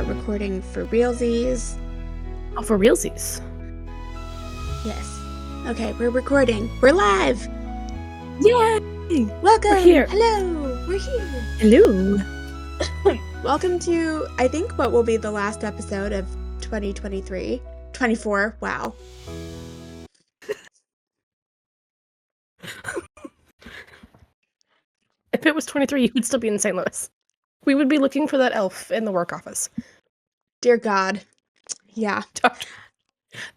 recording for realsies. Oh, for realsies. Yes. Okay, we're recording. We're live. Yay! Welcome. We're here. Hello. We're here. Hello. Welcome to, I think, what will be the last episode of 2023. 24. Wow. If it was 23, you would still be in St. Louis. We would be looking for that elf in the work office. Dear God. Yeah.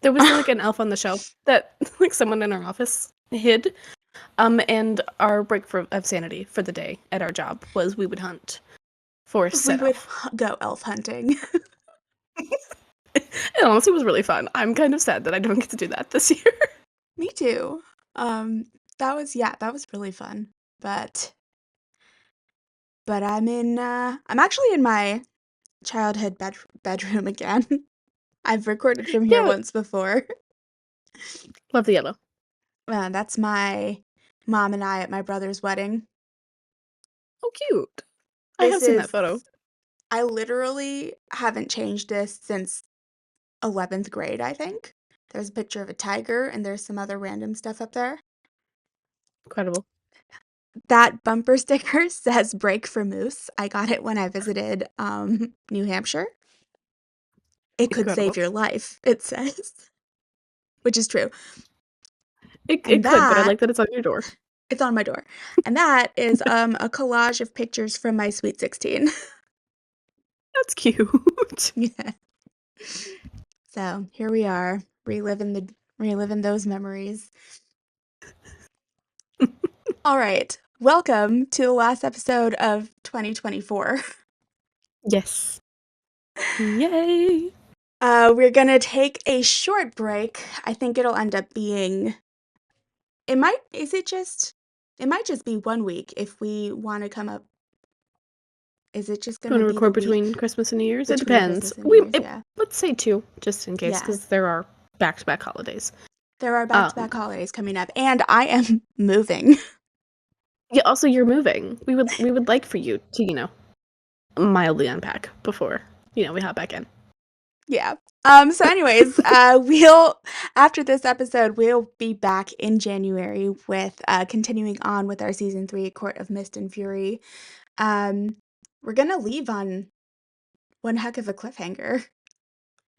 There was like an elf on the shelf that like someone in our office hid. And our break of sanity for the day at our job was we would hunt for said We would elf. go elf hunting. It honestly was really fun. I'm kind of sad that I don't get to do that this year. Me too. That was really fun. But I'm actually in my childhood bedroom again. I've recorded from here Yeah. once before. Love the yellow. That's my mom and I at my brother's wedding. Oh, cute. I have seen that photo. I literally haven't changed this since 11th grade, I think. There's a picture of a tiger and there's some other random stuff up there. Incredible. That bumper sticker says "Break for Moose." I got it when I visited New Hampshire. It could save your life, it says. Which is true. It could, but I like that it's on your door. It's on my door. And that is a collage of pictures from my Sweet 16. That's cute. Yeah. So here we are, reliving those memories. All right. Welcome to the last episode of 2024. Yes. Yay. We're gonna take a short break. I think it'll end up being it might just be 1 week if we want to come up. Is it just Do gonna you want be to record the week between Christmas and New Year's? It between depends. Christmas and New Year's, yeah. Let's say 2, just in case, Yeah. because there are back-to-back holidays. There are back-to-back holidays coming up, and I am moving. Yeah, also you're moving. We would like for you to, mildly unpack before, we hop back in. Yeah. So anyways, after this episode, we'll be back in January with continuing on with our season 3 Court of Mist and Fury. We're gonna leave on one heck of a cliffhanger.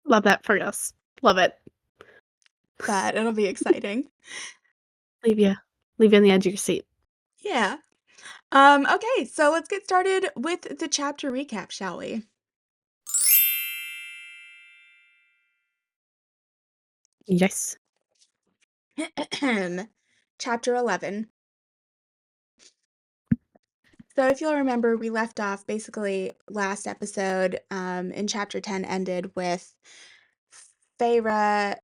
Love that for us. Love it. But it'll be exciting. Leave you on the edge of your seat. Yeah. Okay, so let's get started with the chapter recap, shall we? Yes. Chapter 11. So if you'll remember, we left off basically last episode, in chapter 10 ended with Feyre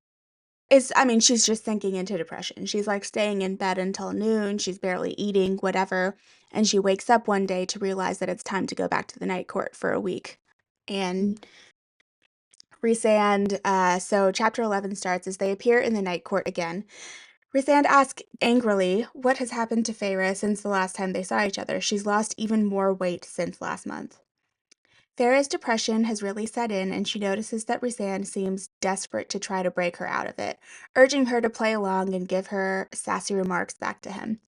she's just sinking into depression. She's like staying in bed until noon, she's barely eating, whatever, and she wakes up one day to realize that it's time to go back to the night court for a week. And Rhysand, so chapter 11 starts as they appear in the night court again. Rhysand asks angrily what has happened to Feyre since the last time they saw each other. She's lost even more weight since last month. Feyre's depression has really set in, and she notices that Rhysand seems desperate to try to break her out of it, urging her to play along and give her sassy remarks back to him.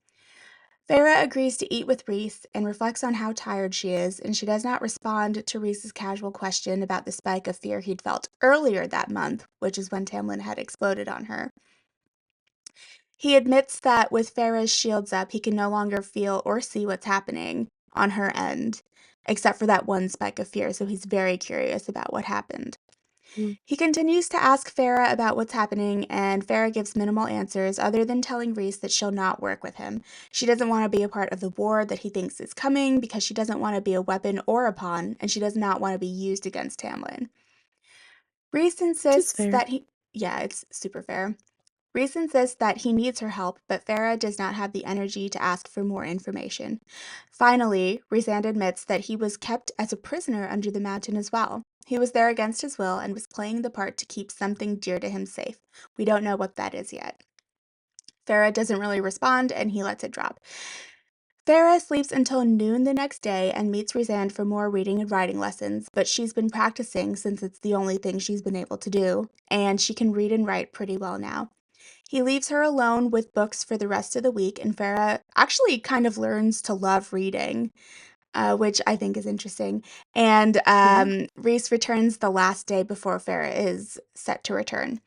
Feyre agrees to eat with Rhys and reflects on how tired she is, and she does not respond to Rhys's casual question about the spike of fear he'd felt earlier that month, which is when Tamlin had exploded on her. He admits that with Feyre's shields up, he can no longer feel or see what's happening on her end, except for that one spike of fear, so he's very curious about what happened. He continues to ask Feyre about what's happening, and Feyre gives minimal answers other than telling Rhys that she'll not work with him. She doesn't want to be a part of the war that he thinks is coming because she doesn't want to be a weapon or a pawn, and she does not want to be used against Tamlin. Rhys insists that it's super fair. Rhys insists that he needs her help, but Feyre does not have the energy to ask for more information. Finally, Rhysand admits that he was kept as a prisoner under the mountain as well. He was there against his will and was playing the part to keep something dear to him safe. We don't know what that is yet. Feyre doesn't really respond, and he lets it drop. Feyre sleeps until noon the next day and meets Rhysand for more reading and writing lessons, but she's been practicing since it's the only thing she's been able to do, and she can read and write pretty well now. He leaves her alone with books for the rest of the week, and Feyre actually kind of learns to love reading, which I think is interesting. And Yeah. Rhys returns the last day before Feyre is set to return.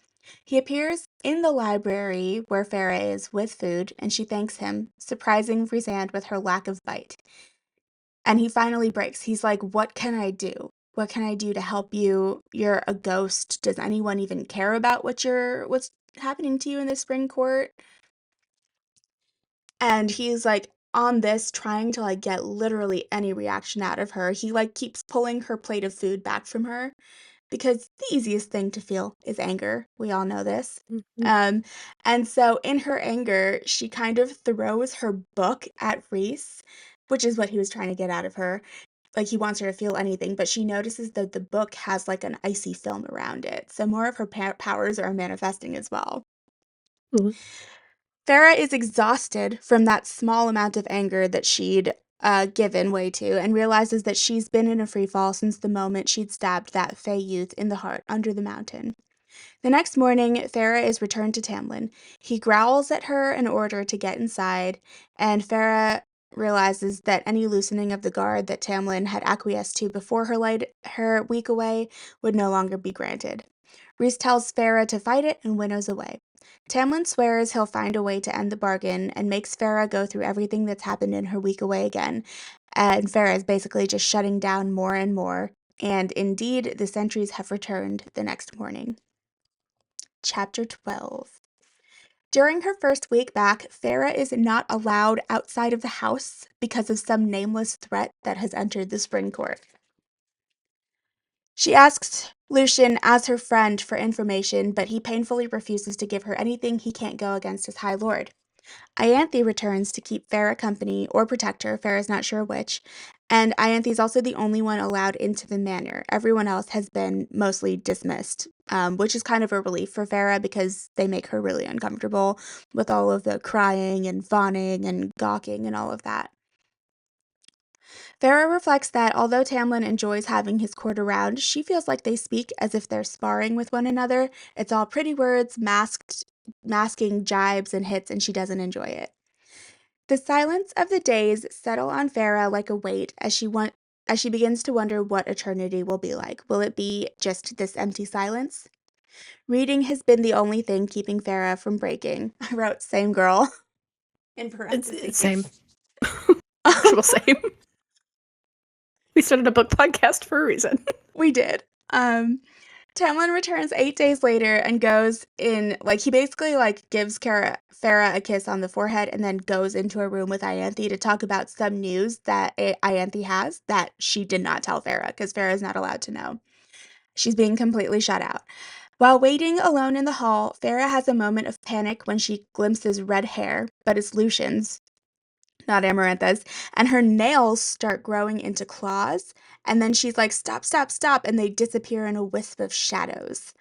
He appears in the library where Feyre is with food, and she thanks him, surprising Rhysand with her lack of bite. And he finally breaks. He's like, "What can I do? What can I do to help you? You're a ghost. Does anyone even care about what's happening to you in the spring court?" And he's like on this trying to like get literally any reaction out of her. He like keeps pulling her plate of food back from her because the easiest thing to feel is anger. We all know this. Mhm. Um, and so in her anger, she kind of throws her book at Rhys, which is what he was trying to get out of her. Like he wants her to feel anything, but she notices that the book has like an icy film around it. So more of her powers are manifesting as well. Ooh. Farah is exhausted from that small amount of anger that she'd given way to and realizes that she's been in a free fall since the moment she'd stabbed that Fey youth in the heart under the mountain. The next morning, Farah is returned to Tamlin. He growls at her in order to get inside, and Farah realizes that any loosening of the guard that Tamlin had acquiesced to before her week away would no longer be granted. Rhys tells Farah to fight it and winnows away. Tamlin swears he'll find a way to end the bargain and makes Farah go through everything that's happened in her week away again. And Farah is basically just shutting down more and more. And indeed, the sentries have returned the next morning. Chapter 12. During her first week back, Farah is not allowed outside of the house because of some nameless threat that has entered the spring court. She asks Lucian as her friend for information, but he painfully refuses to give her anything he can't go against his High Lord. Ianthe returns to keep Farah company or protect her, Farah's not sure which, and Ianthe is also the only one allowed into the manor. Everyone else has been mostly dismissed, which is kind of a relief for Farah because they make her really uncomfortable with all of the crying and fawning and gawking and all of that. Farah reflects that although Tamlin enjoys having his court around, she feels like they speak as if they're sparring with one another. It's all pretty words, masking jibes and hits, and she doesn't enjoy it. The silence of the days settle on Farah like a weight as she begins to wonder what eternity will be like. Will it be just this empty silence? Reading has been the only thing keeping Farah from breaking. I wrote "same girl" in It's parentheses. same. Actual same. We started a book podcast for a reason. We did. Tamlin returns 8 days later and goes in, like, he basically, like, gives Farah a kiss on the forehead and then goes into a room with Ianthe to talk about some news that Ianthe has that she did not tell Farah, because Farah is not allowed to know. She's being completely shut out. While waiting alone in the hall, Farah has a moment of panic when she glimpses red hair, but it's Lucian's, not Amarantha's, and her nails start growing into claws, and then she's like, "Stop, stop, stop," and they disappear in a wisp of shadows.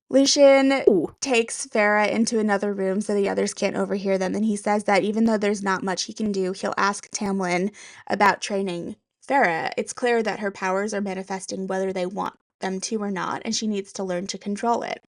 Lucian Ooh. takes Farah into another room so the others can't overhear them, and he says that even though there's not much he can do, he'll ask Tamlin about training Farah. It's clear that her powers are manifesting whether they want them to or not, and she needs to learn to control it.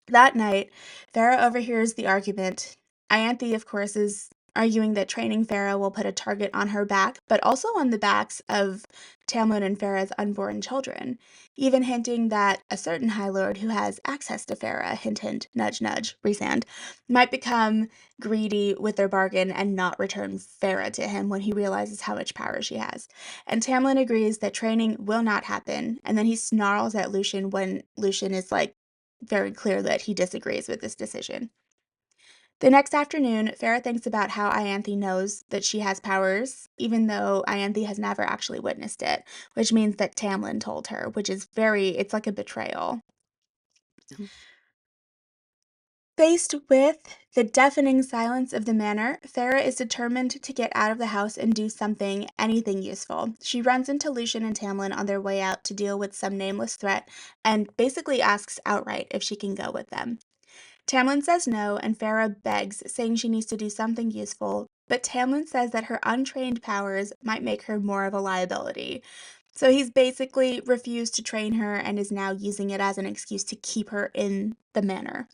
That night, Farah overhears the argument. Ianthe, of course, is arguing that training Farah will put a target on her back, but also on the backs of Tamlin and Farah's unborn children, even hinting that a certain High Lord who has access to Farah, hint hint, nudge nudge, Rhysand, might become greedy with their bargain and not return Farah to him when he realizes how much power she has. And Tamlin agrees that training will not happen, and then he snarls at Lucian when Lucian is like, very clear that he disagrees with this decision. The next afternoon, Farah thinks about how Ianthe knows that she has powers, even though Ianthe has never actually witnessed it, which means that Tamlin told her, which is it's like a betrayal. Faced with the deafening silence of the manor, Farah is determined to get out of the house and do anything useful. She runs into Lucian and Tamlin on their way out to deal with some nameless threat and basically asks outright if she can go with them. Tamlin says no, and Farah begs, saying she needs to do something useful but Tamlin says that her untrained powers might make her more of a liability. So he's basically refused to train her and is now using it as an excuse to keep her in the manor.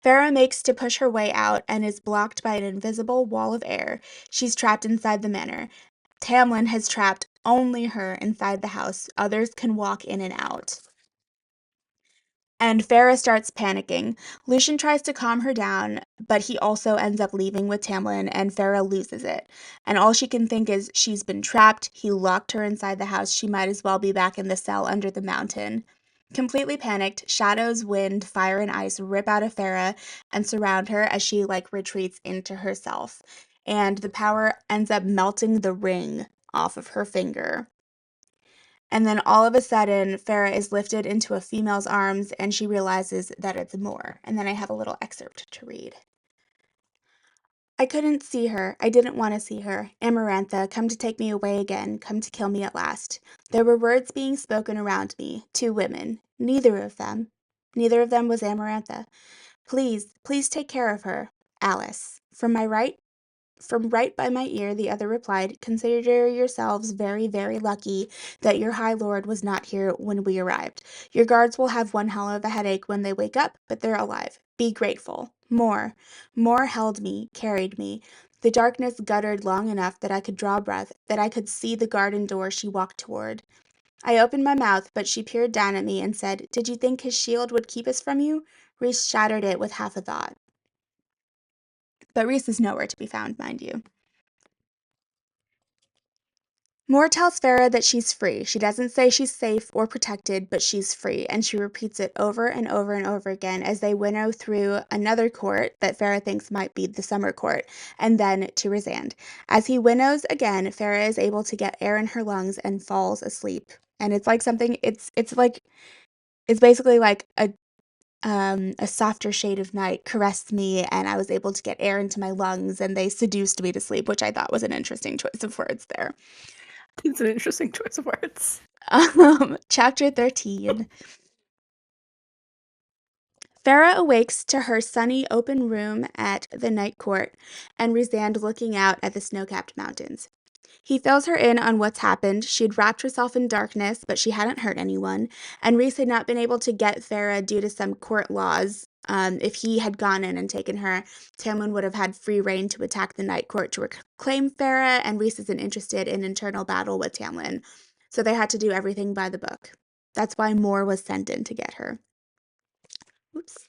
Feyre makes to push her way out and is blocked by an invisible wall of air. She's trapped inside the manor. Tamlin has trapped only her inside the house. Others can walk in and out. And Feyre starts panicking. Lucien tries to calm her down, but he also ends up leaving with Tamlin, and Feyre loses it. And all she can think is she's been trapped, he locked her inside the house, she might as well be back in the cell under the mountain. Completely panicked, shadows, wind, fire, and ice rip out of Feyre and surround her as she, retreats into herself. And the power ends up melting the ring off of her finger. And then all of a sudden, Feyre is lifted into a female's arms and she realizes that it's Mor. And then I have a little excerpt to read. I couldn't see her. I didn't want to see her. Amarantha, come to take me away again. Come to kill me at last. There were words being spoken around me. 2 women. Neither of them was Amarantha. Please, please take care of her. Alice. From right by my ear, the other replied, consider yourselves very, very lucky that your High Lord was not here when we arrived. Your guards will have one hell of a headache when they wake up, but they're alive. Be grateful. More held me, carried me. The darkness guttered long enough that I could draw breath, that I could see the garden door she walked toward. I opened my mouth, but she peered down at me and said, did you think his shield would keep us from you? Rhys shattered it with half a thought. But Rhys is nowhere to be found, mind you. Mor tells Feyre that she's free. She doesn't say she's safe or protected, but she's free, and she repeats it over and over and over again as they winnow through another court that Feyre thinks might be the summer court, and then to Rhysand. As he winnows again, Feyre is able to get air in her lungs and falls asleep. And it's like something, it's basically like a softer shade of night caressed me, and I was able to get air into my lungs, and they seduced me to sleep, which I thought was an interesting choice of words there. It's an interesting choice of words. Chapter 13. Feyre awakes to her sunny open room at the night court and Rhysand looking out at the snow-capped mountains. He fills her in on what's happened. She'd wrapped herself in darkness, but she hadn't hurt anyone, and Rhys had not been able to get Feyre due to some court laws. If he had gone in and taken her, Tamlin would have had free reign to attack the Night Court to reclaim Feyre, and Rhys isn't interested in internal battle with Tamlin. So they had to do everything by the book. That's why Mor was sent in to get her. Oops.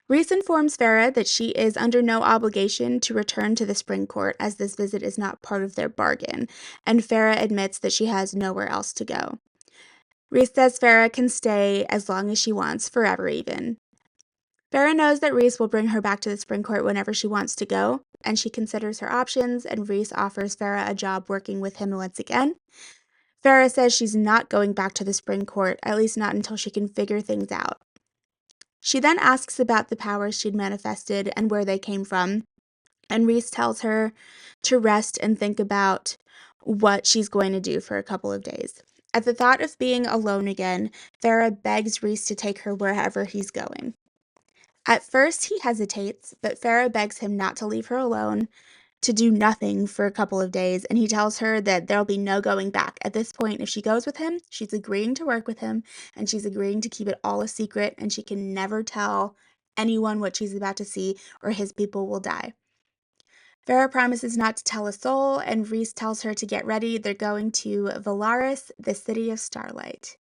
Rhys informs Feyre that she is under no obligation to return to the Spring Court, as this visit is not part of their bargain, and Feyre admits that she has nowhere else to go. Rhys says Feyre can stay as long as she wants, forever even. Feyre knows that Rhys will bring her back to the Spring Court whenever she wants to go, and she considers her options, and Rhys offers Feyre a job working with him once again. Feyre says she's not going back to the Spring Court, at least not until she can figure things out. She then asks about the powers she'd manifested and where they came from, and Rhys tells her to rest and think about what she's going to do for a couple of days. At the thought of being alone again, Feyre begs Rhys to take her wherever he's going. At first, he hesitates, but Feyre begs him not to leave her alone, to do nothing for a couple of days, and he tells her that there'll be no going back. At this point, if she goes with him, she's agreeing to work with him, and she's agreeing to keep it all a secret, and she can never tell anyone what she's about to see, or his people will die. Feyre promises not to tell a soul, and Rhys tells her to get ready. They're going to Valaris, the city of starlight.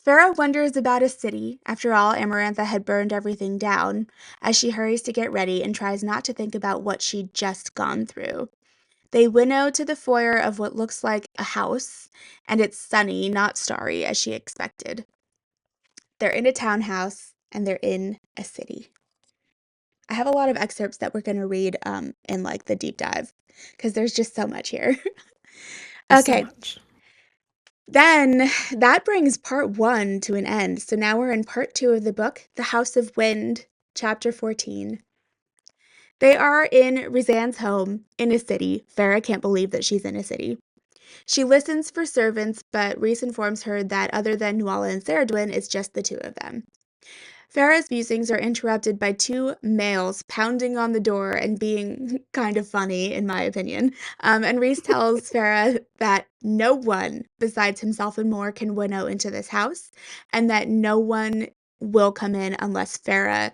Feyre wonders about a city. After all, Amarantha had burned everything down, as she hurries to get ready and tries not to think about what she'd just gone through. They winnow to the foyer of what looks like a house, and it's sunny, not starry, as she expected. They're in a townhouse, and they're in a city. I have a lot of excerpts that we're going to read in the deep dive, because there's just so much here. Okay. So much. Then that brings part 1 to an end. So now we're in part 2 of the book, The House of Wind, chapter 14. They are in Rhysand's home in a city. Feyre can't believe that she's in a city. She listens for servants, but Rhys informs her that other than Nuala and Ceridwen, it's just the 2 of them. Farah's musings are interrupted by two males pounding on the door and being kind of funny, in my opinion. And Rhys tells Farah that no one besides himself and Moore can winnow into this house, and that no one will come in unless Farah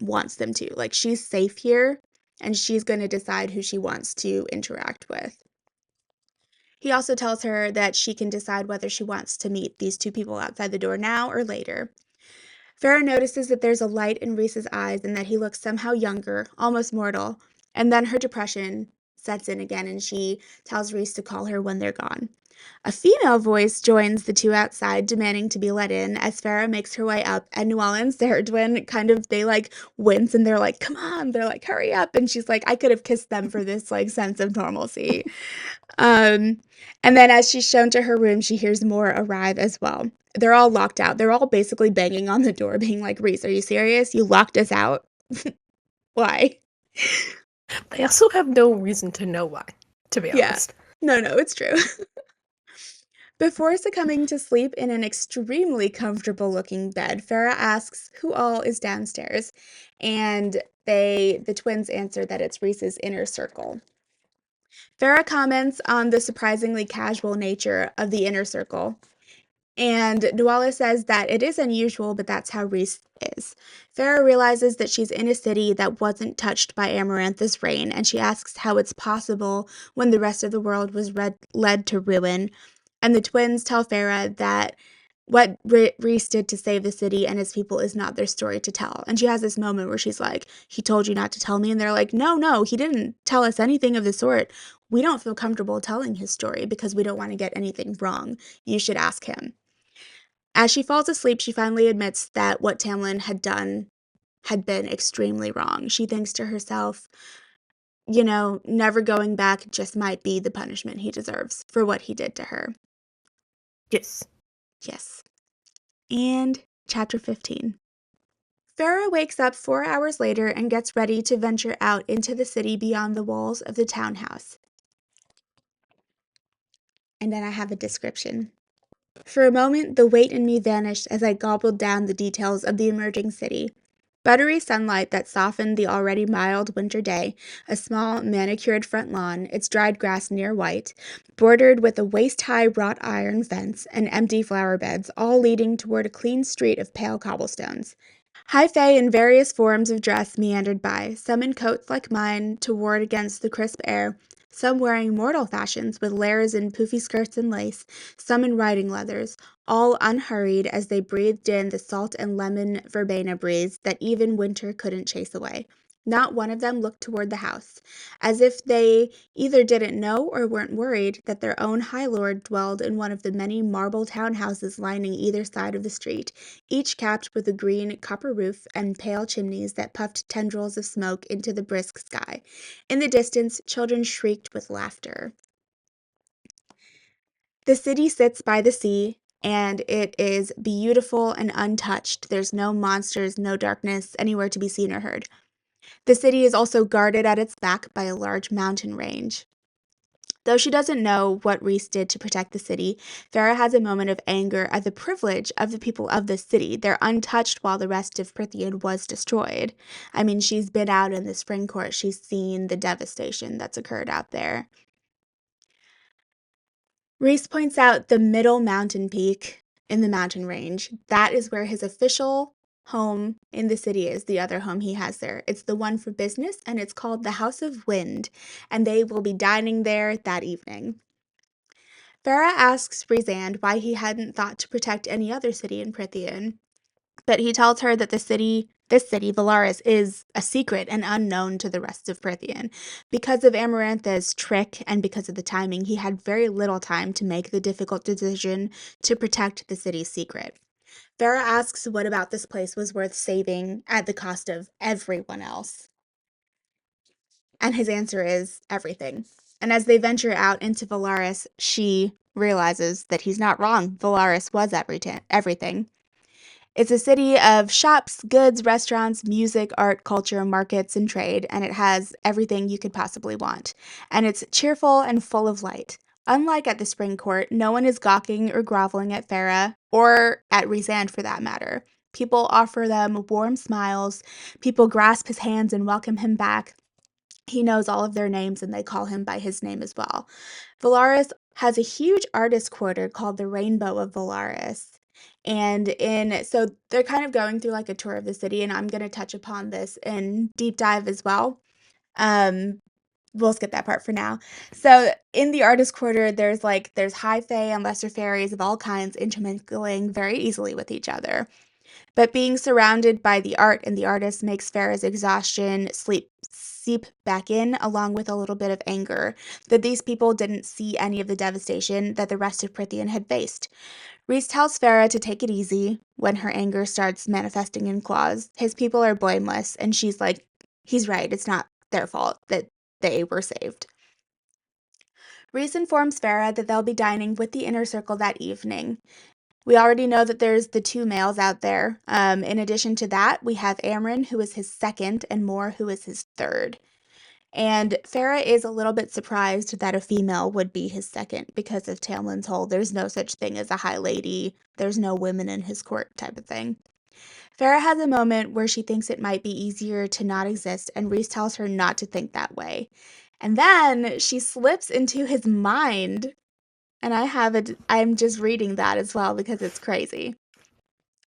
wants them to. Like, she's safe here, and she's going to decide who she wants to interact with. He also tells her that she can decide whether she wants to meet these two people outside the door now or later. Farah notices that there's a light in Rhys's eyes and that he looks somehow younger, almost mortal, and then her depression sets in again and she tells Rhys to call her when they're gone. A female voice joins the two outside, demanding to be let in as Farah makes her way up, and Noelle and Sarah Dwin they like wince and they're like, come on, they're like, hurry up, and she's like, I could have kissed them for this like sense of normalcy. Um, and then as she's shown to her room, she hears more arrive as well. They're all locked out. They're all basically banging on the door, being like, Rhys, are you serious? You locked us out? Why? They also have no reason to know why, to be Yeah. honest. No, it's true. Before succumbing to sleep in an extremely comfortable looking bed, Farah asks who all is downstairs, and the twins answer that it's Rhys's inner circle. Farah comments on the surprisingly casual nature of the inner circle, and Nuala says that it is unusual, but that's how Rhys is. Farah realizes that she's in a city that wasn't touched by Amarantha's reign, and she asks how it's possible when the rest of the world was led to ruin. And the twins tell Farah that what Rhys did to save the city and his people is not their story to tell. And she has this moment where she's like, he told you not to tell me. And they're like, no, he didn't tell us anything of the sort. We don't feel comfortable telling his story because we don't want to get anything wrong. You should ask him. As she falls asleep, she finally admits that what Tamlin had done had been extremely wrong. She thinks to herself, never going back just might be the punishment he deserves for what he did to her. Yes. Yes. And chapter 15. Farah wakes up 4 hours later and gets ready to venture out into the city beyond the walls of the townhouse. And then I have a description. For a moment, the weight in me vanished as I gobbled down the details of the emerging city. Buttery sunlight that softened the already mild winter day, a small, manicured front lawn, its dried grass near white, bordered with a waist-high wrought iron fence and empty flower beds, all leading toward a clean street of pale cobblestones. High fae in various forms of dress meandered by, some in coats like mine to ward against the crisp air, some wearing mortal fashions with layers in poofy skirts and lace, some in riding leathers, all unhurried as they breathed in the salt and lemon verbena breeze that even winter couldn't chase away. Not one of them looked toward the house, as if they either didn't know or weren't worried that their own High Lord dwelled in one of the many marble townhouses lining either side of the street, each capped with a green copper roof and pale chimneys that puffed tendrils of smoke into the brisk sky. In the distance, children shrieked with laughter. The city sits by the sea, and it is beautiful and untouched. There's no monsters, no darkness anywhere to be seen or heard. The city is also guarded at its back by a large mountain range. Though she doesn't know what Rhys did to protect the city, Farah has a moment of anger at the privilege of the people of this city. They're untouched while the rest of Prythian was destroyed. I mean, she's been out in the spring court. She's seen the devastation that's occurred out there. Rhys points out the middle mountain peak in the mountain range. That is where his official home in the city is, the other home he has there. It's the one for business, and it's called the House of Wind, and they will be dining there that evening. Farah asks Rhysand why he hadn't thought to protect any other city in Prythian, but he tells her that this city, Valaris, is a secret and unknown to the rest of Prythian. Because of Amarantha's trick and because of the timing, he had very little time to make the difficult decision to protect the city's secret. Farah asks what about this place was worth saving at the cost of everyone else. And his answer is everything. And as they venture out into Valaris, she realizes that he's not wrong. Valaris was everything. It's a city of shops, goods, restaurants, music, art, culture, markets, and trade, and it has everything you could possibly want. And it's cheerful and full of light. Unlike at the Spring Court, no one is gawking or groveling at Farah, or at Rhysand for that matter. People offer them warm smiles. People grasp his hands and welcome him back. He knows all of their names and they call him by his name as well. Valaris has a huge artist quarter called the Rainbow of Valaris. So they're kind of going through like a tour of the city, and I'm going to touch upon this in deep dive as well. Um, we'll skip that part for now. So in the artist quarter, there's high fae and lesser fairies of all kinds intermingling very easily with each other. But being surrounded by the art and the artist makes Farah's exhaustion seep back in, along with a little bit of anger that these people didn't see any of the devastation that the rest of Prythian had faced. Rhys tells Farah to take it easy when her anger starts manifesting in claws. His people are blameless, and she's like, he's right, it's not their fault that they were saved. Rhys informs Farah that they'll be dining with the inner circle that evening. We already know that there's the two males out there. In addition to that, we have Amren, who is his second, and Mor, who is his third. And Farah is a little bit surprised that a female would be his second because of Tamlin's whole there's no such thing as a high lady, there's no women in his court type of thing. Farah has a moment where she thinks it might be easier to not exist, and Rhys tells her not to think that way. And then she slips into his mind, and I'm just reading that as well because it's crazy.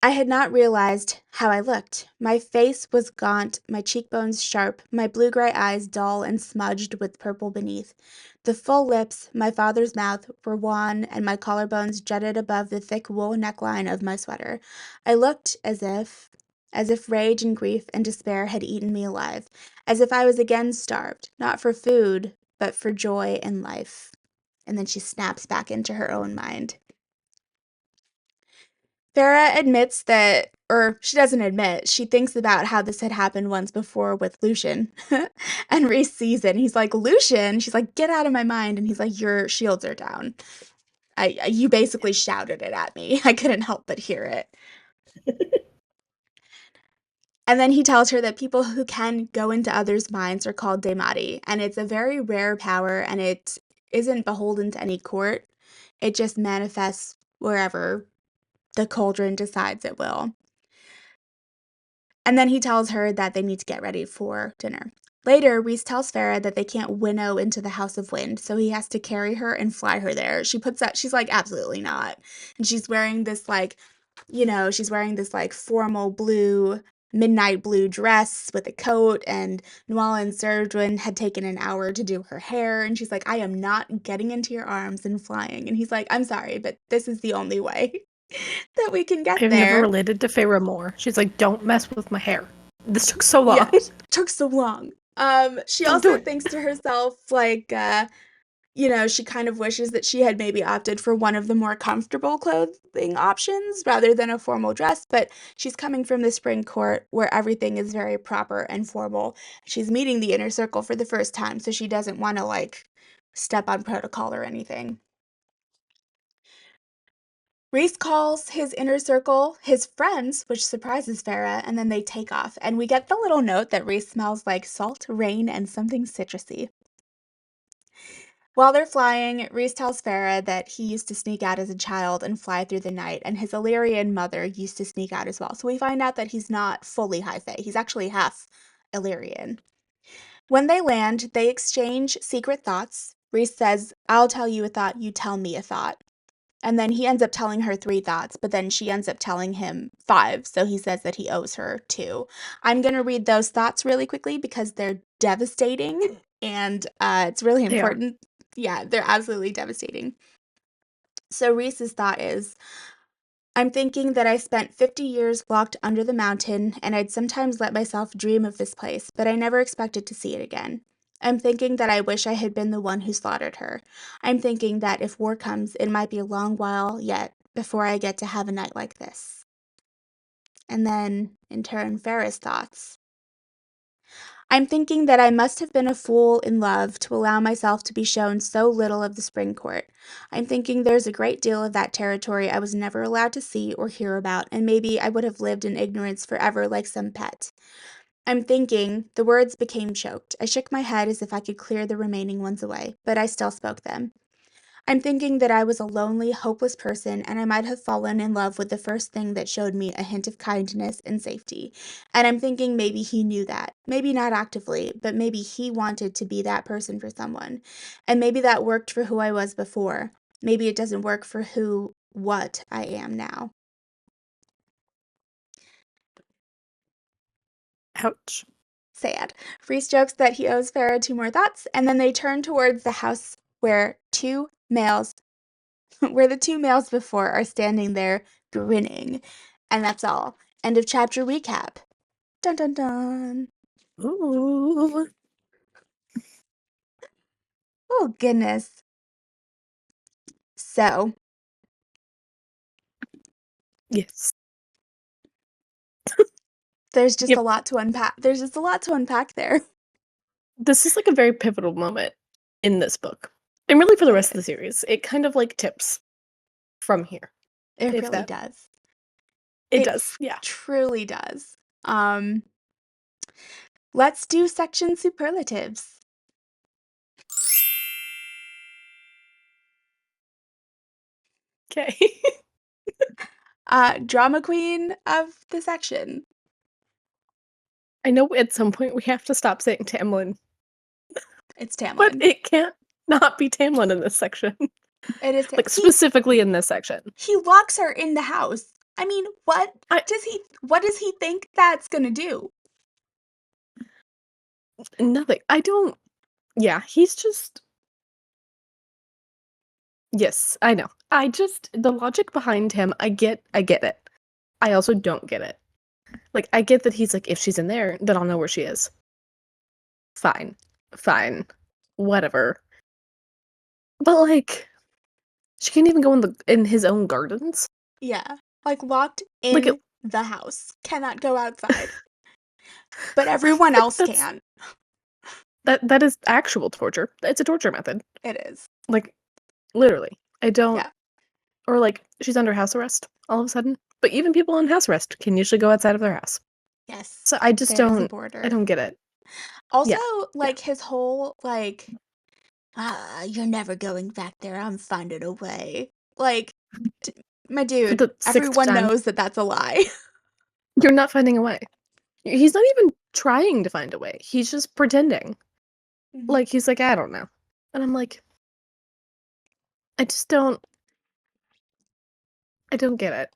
I had not realized how I looked. My face was gaunt, my cheekbones sharp, my blue-gray eyes dull and smudged with purple beneath. The full lips, my father's mouth, were wan, and my collarbones jutted above the thick wool neckline of my sweater. I looked as if rage and grief and despair had eaten me alive, as if I was again starved, not for food, but for joy and life. And then she snaps back into her own mind. Farah admits that, or she doesn't admit, she thinks about how this had happened once before with Lucian. And Rhys sees it, and he's like, Lucian? She's like, get out of my mind. And he's like, your shields are down. You basically shouted it at me. I couldn't help but hear it. And then he tells her that people who can go into others' minds are called Daimati, and it's a very rare power, and it isn't beholden to any court. It just manifests wherever the cauldron decides it will. And then he tells her that they need to get ready for dinner. Later, Rhys tells Farah that they can't winnow into the House of Wind, so he has to carry her and fly her there. She's like, absolutely not. And she's wearing this formal midnight blue dress with a coat, and Nuala and Serdwin had taken an hour to do her hair, and she's like, I am not getting into your arms and flying. And he's like, I'm sorry, but this is the only way that we can get I've never there. related to Feyre more. She's like, don't mess with my hair. This took so long. Yeah, took so long. She Don't do also it. thinks to herself, like, she kind of wishes that she had maybe opted for one of the more comfortable clothing options rather than a formal dress, but she's coming from the spring court where everything is very proper and formal. She's meeting the inner circle for the first time, so she doesn't want to, like, step on protocol or anything. Rhys calls his inner circle his friends, which surprises Farah, and then they take off. And we get the little note that Rhys smells like salt, rain, and something citrusy. While they're flying, Rhys tells Farah that he used to sneak out as a child and fly through the night, and his Illyrian mother used to sneak out as well. So we find out that he's not fully High Fae. He's actually half Illyrian. When they land, they exchange secret thoughts. Rhys says, I'll tell you a thought, you tell me a thought. And then he ends up telling her 3 thoughts, but then she ends up telling him 5, so he says that he owes her 2. I'm going to read those thoughts really quickly because they're devastating, and it's really They are. important. Yeah, they're absolutely devastating. So Rhys's thought is, I'm thinking that I spent 50 years locked under the mountain, and I'd sometimes let myself dream of this place, but I never expected to see it again. I'm thinking that I wish I had been the one who slaughtered her. I'm thinking that if war comes, it might be a long while yet before I get to have a night like this. And then, in turn, Farah's thoughts. I'm thinking that I must have been a fool in love to allow myself to be shown so little of the spring court. I'm thinking there's a great deal of that territory I was never allowed to see or hear about, and maybe I would have lived in ignorance forever like some pet. I'm thinking, the words became choked. I shook my head as if I could clear the remaining ones away, but I still spoke them. I'm thinking that I was a lonely, hopeless person, and I might have fallen in love with the first thing that showed me a hint of kindness and safety. And I'm thinking maybe he knew that. Maybe not actively, but maybe he wanted to be that person for someone. And maybe that worked for who I was before. Maybe it doesn't work for what I am now. Ouch. Sad. Rhys jokes that he owes Feyre 2 more thoughts, and then they turn towards the house where where the 2 males before are standing there grinning. And that's all. End of chapter recap. Dun dun dun. Ooh. Oh, goodness. So, Yes. there's just a Yep. lot to unpack. There's just a lot to unpack there. This is like a very pivotal moment in this book. And really for the It rest of the is. series. It kind of like tips from here. It If really that does. it It does. Yeah. truly does. Um, let's do section superlatives. Okay. Drama queen of the section. I know at some point we have to stop saying Tamlin, It's but Tamlin. it can't not be Tamlin in this section. It is Like specifically in this section. he locks her in the house. I mean, I what does he think that's gonna do? nothing. I don't yeah, he's just yes, I know. I just the logic behind him, I get it. I also don't get it. Like I get that he's like if she's in there, then I'll know where she is. Fine. Fine. Whatever. But like she can't even go in his own gardens. Yeah, like locked Like it, in the house, cannot go outside. But everyone like else can. that is actual torture. It's a torture method. It is. Like literally. I don't Yeah. or like she's under house arrest all of a sudden. But even people on house arrest can usually go outside of their house. Yes. So I just There is a I border. don't get it. Also, Yeah. Yeah. like his whole you're never going back there. I'm finding a way. Like, my For dude, the sixth everyone time, knows that that's a lie. you're not finding a way. He's not even trying to find a way. He's just pretending. Mhm. Like he's like, I don't know. And I'm like, I just I don't get it.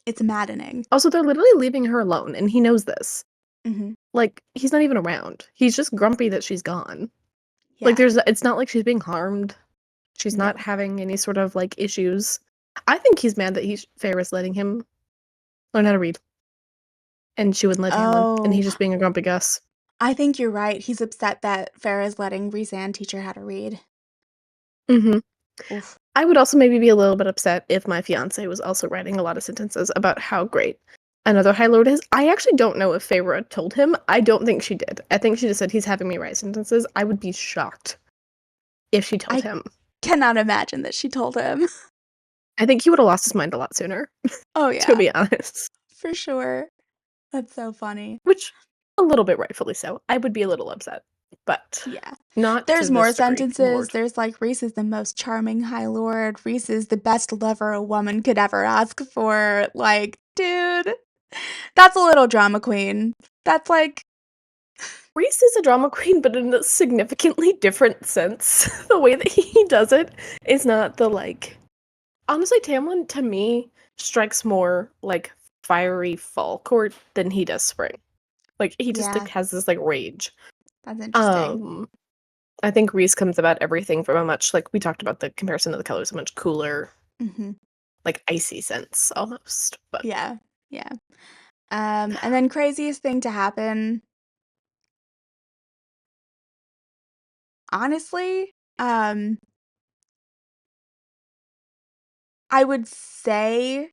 It's maddening. Also, they're literally leaving her alone, and he knows this. Mhm. Like, he's not even around. He's just grumpy that she's gone. Like, Yeah. it's not like she's being harmed. She's not No. having any sort of like issues. I think he's mad that Feyre's letting him learn how to read, and she wouldn't let Tamlin, and Oh, he's just being a grumpy Gus. I think you're right. He's upset that Farrah's letting Rhysand teach her how to read. Hmm. Oof. I would also maybe be a little bit upset if my fiance was also writing a lot of sentences about how great another High Lord is. I actually don't know if Feyre told him. I don't think she did. I think she just said he's having me write sentences. I would be shocked if she told I him. cannot imagine that she told him. I think he would have lost his mind a lot sooner, Oh, to yeah, be honest. for sure. That's so funny. Which, a little bit rightfully so. I would be a little upset, but Yeah. not to There's more this degree, sentences. Lord. There's like, Rhys is the most charming High Lord. Rhys is the best lover a woman could ever ask for. Like, dude, that's a little drama queen. That's like, Rhys is a drama queen, but in a significantly different sense. The way that he does it is not the like. Honestly, Tamlin to me strikes more like fiery fall court than he does spring. Like he just like yeah, has this like rage. that's interesting. Um, I think Rhys comes about everything from a much like we talked about the comparison of the colors, a much cooler, Hmm. like icy sense almost. But Yeah, yeah. And then craziest thing to happen, honestly, I would say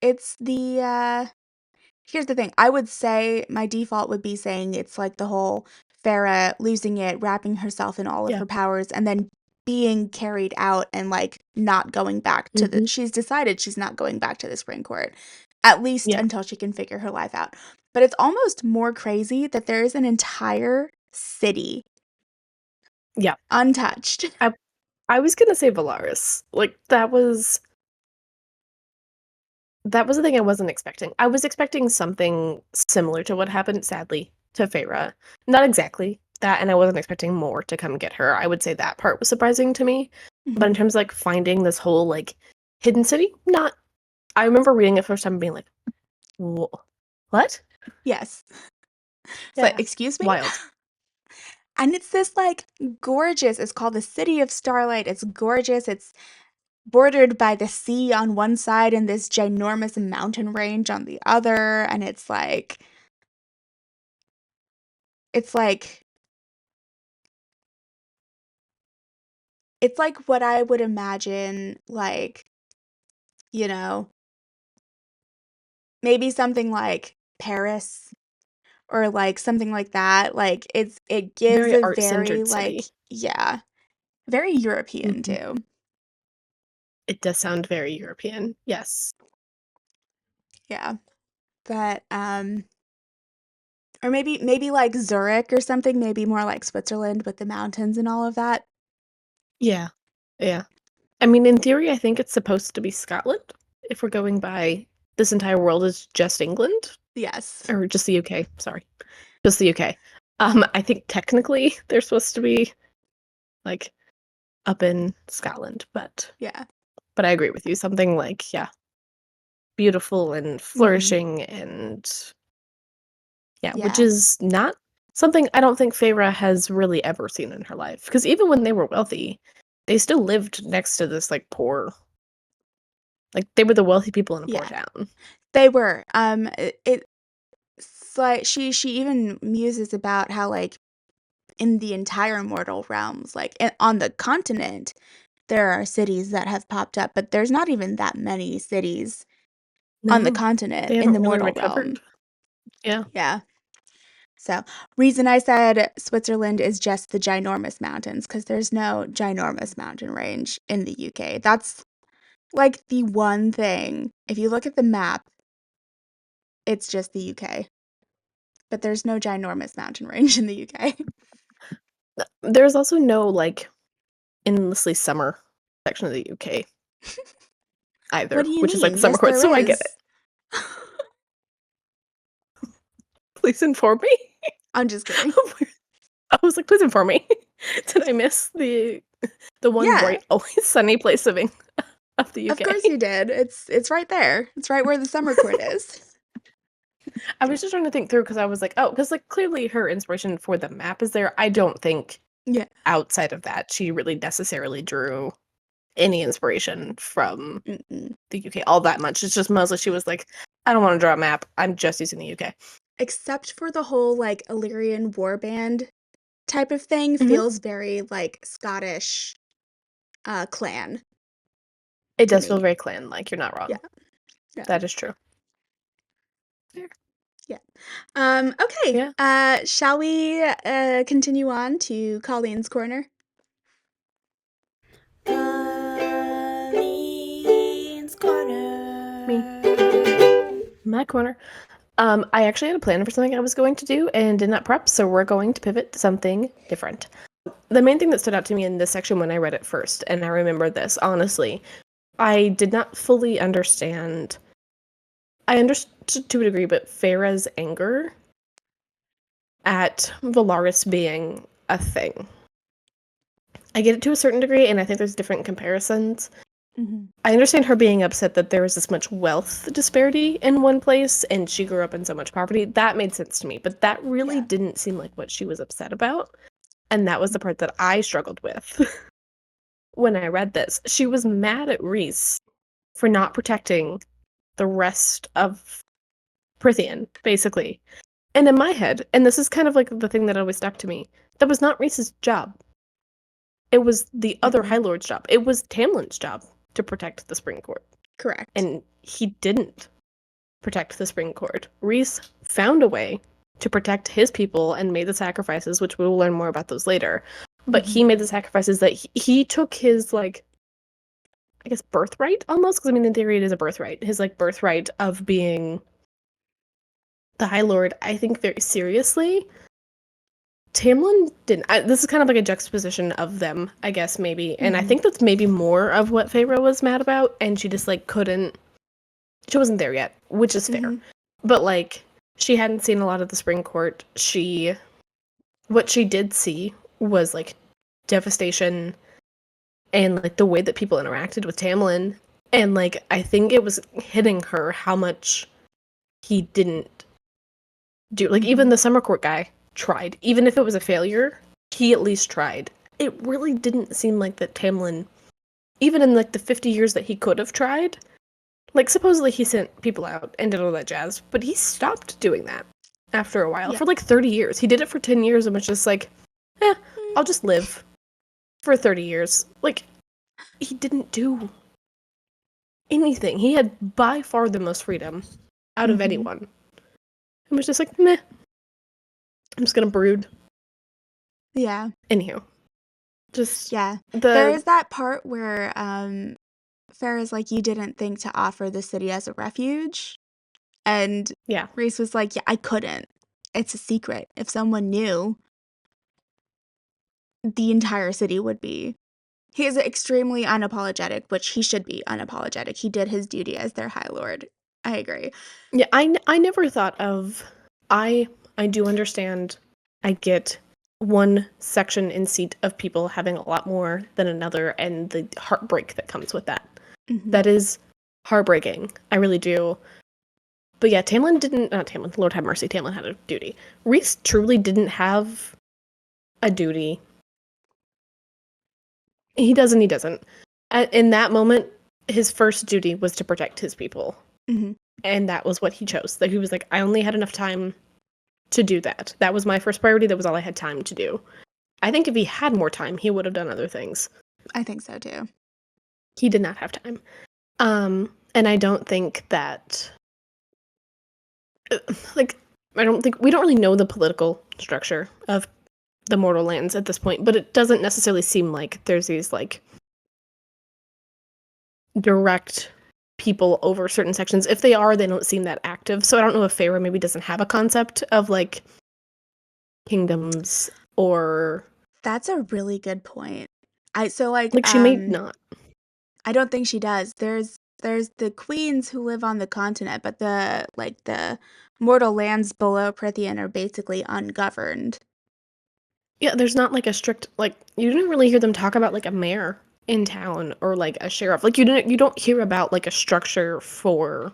it's here's the thing. I would say my default would be saying it's like the whole Farah losing it, wrapping herself in all of yeah. her powers, and then being carried out and like not going back to Hmm. she's decided she's not going back to the spring court, at least Yeah. until she can figure her life out. But it's almost more crazy that there is an entire city Yeah. untouched. I was gonna say Valaris. Like, that was the thing I wasn't expecting. I was expecting something similar to what happened, sadly, to Feyre. Not exactly that, and I wasn't expecting more to come get her. I would say that part was surprising to me. But in Mhm. terms of, like, finding this whole, like, hidden city, not. I remember reading it first time and being like, what? Yes. It's like, Yeah. excuse me? Wild. And it's this like gorgeous, it's called the City of Starlight. It's gorgeous. It's bordered by the sea on one side and this ginormous mountain range on the other. And it's like, it's like what I would imagine, like, you know, maybe something like Paris or like something like that. Like it gives Very a very art-centered city. like, yeah, very European Mhm. too. It does sound very European. Yes. Yeah. But or maybe like Zurich or something, maybe more like Switzerland with the mountains and all of that. Yeah. Yeah. I mean, in theory, I think it's supposed to be Scotland, if we're going by this entire world is just England, Yes. or just the UK, sorry. Just the UK. I think technically they're supposed to be, like, up in Scotland, but Yeah. I agree with you. Something like, yeah, beautiful and Mhm. flourishing and yeah, which Yeah. is not something I don't think Feyre has really ever seen in her life. Because even when they were wealthy, they still lived next to this, like, poor, like, they were the wealthy people in a poor Yeah. town. They were. It's like she even muses about how like in the entire mortal realms, like on the continent, there are cities that have popped up, but there's not even that many cities on the No, continent they in haven't the really mortal realm. recovered. Yeah. Yeah. So, reason I said Switzerland is just the ginormous mountains because there's no ginormous mountain range in the UK. That's like the one thing. If you look at the map, it's just the UK, but there's no ginormous mountain range in the UK. There's also no, like, endlessly summer section of the UK What either, do you which is like mean? the summer Yes, court, there so I get it. is. Please inform me. I'm just kidding. I was like, please inform me. Did I miss the one Yeah, bright, always sunny place of the of UK? course you did. It's right there. It's right where the summer court is. I was just trying to think through because I was like, oh, because like clearly her inspiration for the map is there. I don't think Yeah. outside of that she really necessarily drew any inspiration from Mm-mm. the UK all that much. It's just mostly she was like, I don't want to draw a map. I'm just using the UK. Except for the whole like Illyrian warband type of thing Hmm. feels very like Scottish clan It to does feel me. very clan like. You're not Yeah. wrong. Yeah. That is true. Fair. Yeah. Okay. Yeah. Shall we continue on to Colleen's corner? Colleen's Me. Corner. My corner. I actually had a plan for something I was going to do and did not prep, so we're going to pivot to something different. The main thing that stood out to me in this section when I read it first, and I remember this honestly, I did not fully understand. I understood to a degree, but Farah's anger at Valaris being a thing. I get it to a certain degree, and I think there's different comparisons. Mm-hmm. I understand her being upset that there was this much wealth disparity in one place and she grew up in so much poverty. That made sense to me, but that really Yeah. didn't seem like what she was upset about. And that was the part that I struggled with when I read this. She was mad at Rhys for not protecting the rest of Prythian, basically. And in my head, and this is kind of like the thing that always stuck to me, that was not Rhys's job. It was the other Mm-mm. High Lord's job. It was Tamlin's job to protect the Spring Court. Correct. And he didn't protect the Spring Court. Rhys found a way to protect his people and made the sacrifices, which we will learn more about those later. But Mm-hmm. he made the sacrifices that he took his, like, I guess, birthright almost, because I mean, in theory, it is a birthright. His, like, birthright of being the High Lord, I think, very seriously. Tamlin didn't. This is kind of like a juxtaposition of them, I guess, maybe. And I Mhm. think that's maybe more of what Feyre was mad about, and she just, like, couldn't. She wasn't there yet, which is fair. Mhm. But, like, she hadn't seen a lot of the Spring Court. What she did see was, like, devastation and, like, the way that people interacted with Tamlin. And, like, I think it was hitting her how much he didn't do. Like, even Mhm. the Summer Court guy tried. Even if it was a failure, he at least tried. It really didn't seem like that Tamlin, even in, like, the 50 years that he could have tried, like, supposedly he sent people out and did all that jazz, but he stopped doing that after a while. Yeah. For, like, 30 years. He did it for 10 years and was just like, Mm. I'll just live for 30 years. Like, he didn't do anything. He had by far the most freedom out of Mhm. anyone. And was just like, meh, I'm just gonna brood. Yeah. Anywho, just Yeah. There the is that part where Farrah's like, you didn't think to offer the city as a refuge. And yeah. Rhys was like, yeah, I couldn't. It's a secret. If someone knew, the entire city would be. He is extremely unapologetic, which he should be unapologetic. He did his duty as their High Lord. I agree. Yeah, I never thought of I do understand. I get one section in seat of people having a lot more than another and the heartbreak that comes with that. Mhm. That is heartbreaking. I really do. But yeah, Tamlin didn't not Tamlin, Lord have mercy, Tamlin had a duty. Rhys truly didn't have a duty. He does and he doesn't. In that moment, his first duty was to protect his people. Mhm. And that was what he chose. That he was like, I only had enough time to do that. That was my first priority. That was all I had time to do. I think if he had more time, he would have done other things. I think so too. He did not have time. And I don't think that, like, I don't think we don't really know the political structure of the Mortal Lands at this point, but it doesn't necessarily seem like there's these, like, direct people over certain sections. If they are, they don't seem that active. So I don't know if Feyre maybe doesn't have a concept of, like, kingdoms or That's a really good point. I so like like she may not. I don't think she does. There's the queens who live on the continent, but the mortal lands below Prythian are basically ungoverned. Yeah, there's not like a strict like you didn't really hear them talk about like a mayor in town or like a sheriff. Like you don't hear about like a structure for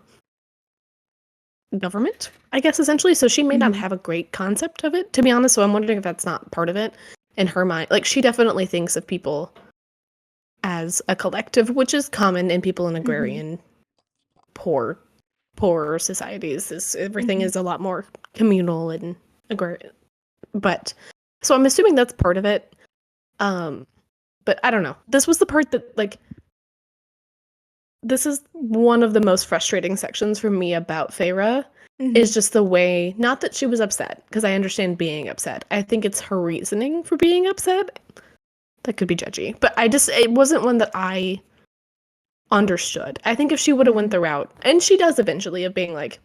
government, I guess essentially. So she may not Mhm. have a great concept of it, to be honest. So I'm wondering if that's not part of it in her mind. Like she definitely thinks of people as a collective, which is common in people in Mhm. agrarian poor poorer societies. Is everything Mhm. is a lot more communal and agrarian. But so I'm assuming that's part of it. Um but I don't know. This was the part that like this is one of the most frustrating sections for me about Feyre is Mhm. just the way not that she was upset because I understand being upset. I think it's her reasoning for being upset that could be judgy. But it wasn't one that I understood. I think if she would have went Mhm. the route and she does eventually of being like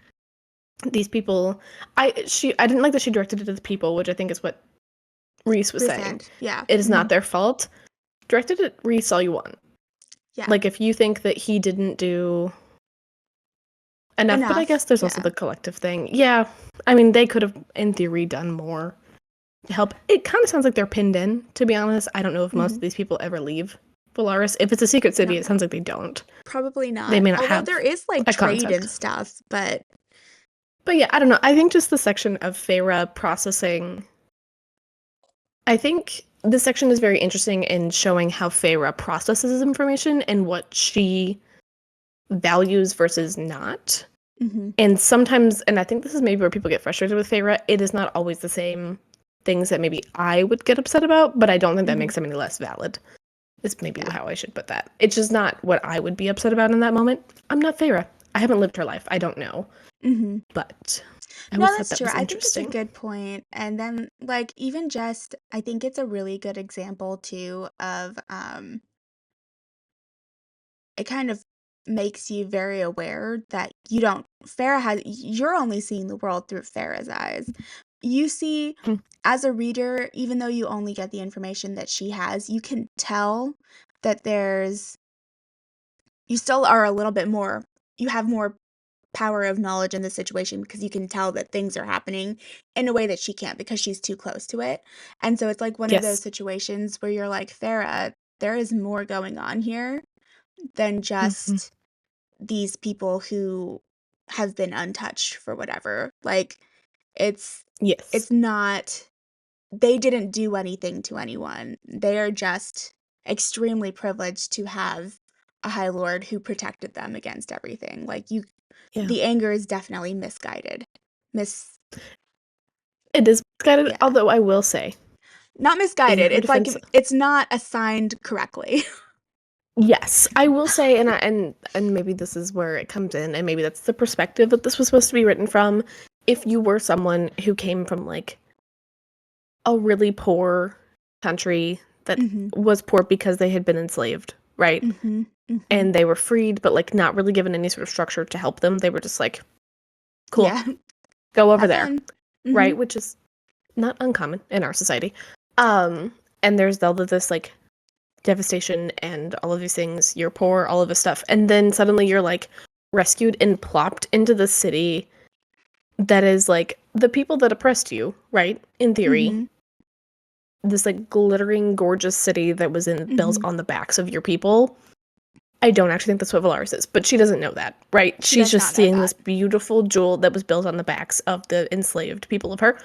these people I didn't like that she directed it to the people, which I think is what Rhys was saying. Rhysand. Yeah. It is not Mhm. their fault. Directed at Rhys all you want. Yeah. Like, if you think that he didn't do enough, but I Enough. guess there's also Yeah. the collective thing. Yeah, I mean, they could have, in theory, done more to help. It kind of sounds like they're pinned in, to be honest. I don't know if most of Mhm. these people ever leave Valaris. If it's a secret I city, don't it know. sounds like they don't. Probably They not. may not Although there have is like a trade and concept. stuff, but But yeah, I don't know. I think just the section of Feyre processing, I think this section is very interesting in showing how Feyre processes information and what she values versus not. mhm. And sometimes, and I think this is maybe where people get frustrated with Feyre, it is not always the same things that maybe I would get upset about, but I don't think that Mhm. makes them any less valid. Is maybe Yeah. how I should put that. It's just not what I would be upset about in that moment. I'm not Feyre. I haven't lived her life. I don't know. Mhm. But I No, always thought that's that true. was I think it's a interesting. good point. And then like even just I think it's a really good example too of it kind of makes you very aware that you don't Farrah has you're only seeing the world through Farrah's eyes. you see, Hmm. as a reader, even though you only get the information that she has, you can tell that you still are a little bit more, you have more power of knowledge in the situation because you can tell that things are happening in a way that she can't because she's too close to it. And so it's like one of those Yes. situations where you're like, Farah, there is more going on here than Hmm. just these people who have been untouched for whatever. Like it's Yes. it's not, they didn't do anything to anyone. They are just extremely privileged to have a High Lord who protected them against everything. Like Yeah. the anger is definitely misguided. Mis It is misguided, Yeah. although I will say, Not in misguided. her It's like defense, it's not assigned correctly. yes, I will say, and maybe this is where it comes in, and maybe that's the perspective that this was supposed to be written from. If you were someone who came from like a really poor country that Mhm. was poor because they had been enslaved, right? Mhm. Mhm. And they were freed, but like not really given any sort of structure to help them. They were just like, cool, Yeah. go over Have there, fun. right? Mhm. Which is not uncommon in our society. And there's all of this like devastation and all of these things. You're poor, all of this stuff, and then suddenly you're like rescued and plopped into the city that is like the people that oppressed you, right? In theory, Mhm. this like glittering, gorgeous city that was in built Mhm. on the backs of your people. I don't actually think that's what Valaris is, but she doesn't know that, right? She She's does just not know seeing this that. beautiful jewel that was built on the backs of the enslaved people of her.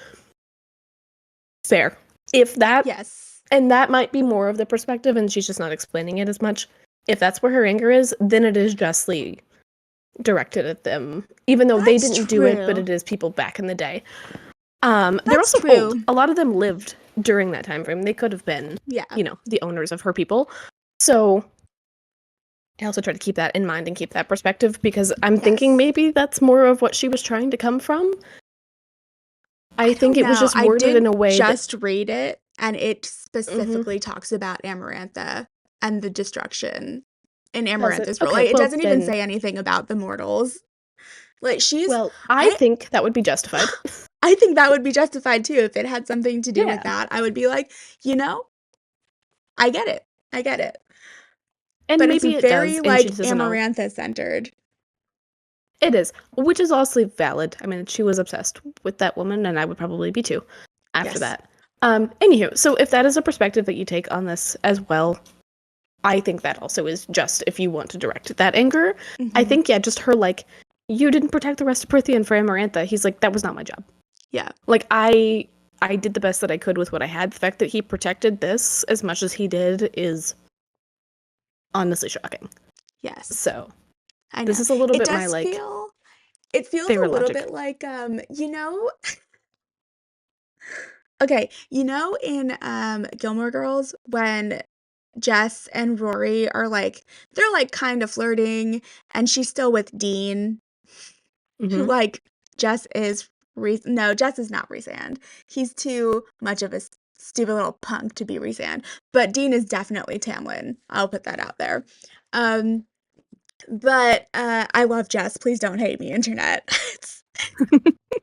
Fair. If that, Yes. and that might be more of the perspective, and she's just not explaining it as much. If that's where her anger is, then it is justly directed at them, even though they That's didn't do it, but true. it is people back in the day. They're That's also old. true. A lot of them lived during that time frame. They could have been, Yeah. the owners of her people. So I also try to keep that in mind and keep that perspective because I'm thinking Yes. maybe that's more of what she was trying to come from. I I think don't it was know. just I worded in did a way that. just read it, and it Mhm. specifically talks about Amarantha and the destruction in Does it? Amarantha's rule. Okay, Like, it well doesn't even then, say anything about the mortals. Like, I I, think that would be justified. I think that would be justified too if it had something to do with Yeah. that. I would be like, you know, I get it. I get it. And But it's maybe it does, very and she like doesn't know. Amarantha centered. It is, which is also valid. I mean, she was obsessed with that woman, and I would probably be too after Yes. that. Anywho, so if that is a perspective that you take on this as well, I think that also is just if you want to direct that anger. I Hmm. think, yeah, just her like, you didn't protect the rest of Prythian for Amarantha. He's like, that was not my job. Yeah. Like, I did the best that I could with what I had. The fact that he protected this as much as he did is honestly shocking. Yes. So I this know. is a little It bit my does like feel, it feels a favorite little logic. bit like, okay, in Gilmore Girls when Jess and Rory are like, they're like kind of flirting, and she's still with Dean, who Hmm. like Jess is no, Jess is not Rhysand. He's too much of a stupid little punk to be Rhysand. But Dean is definitely Tamlin. I'll put that out there. Um, but I love Jess. Please don't hate me, internet.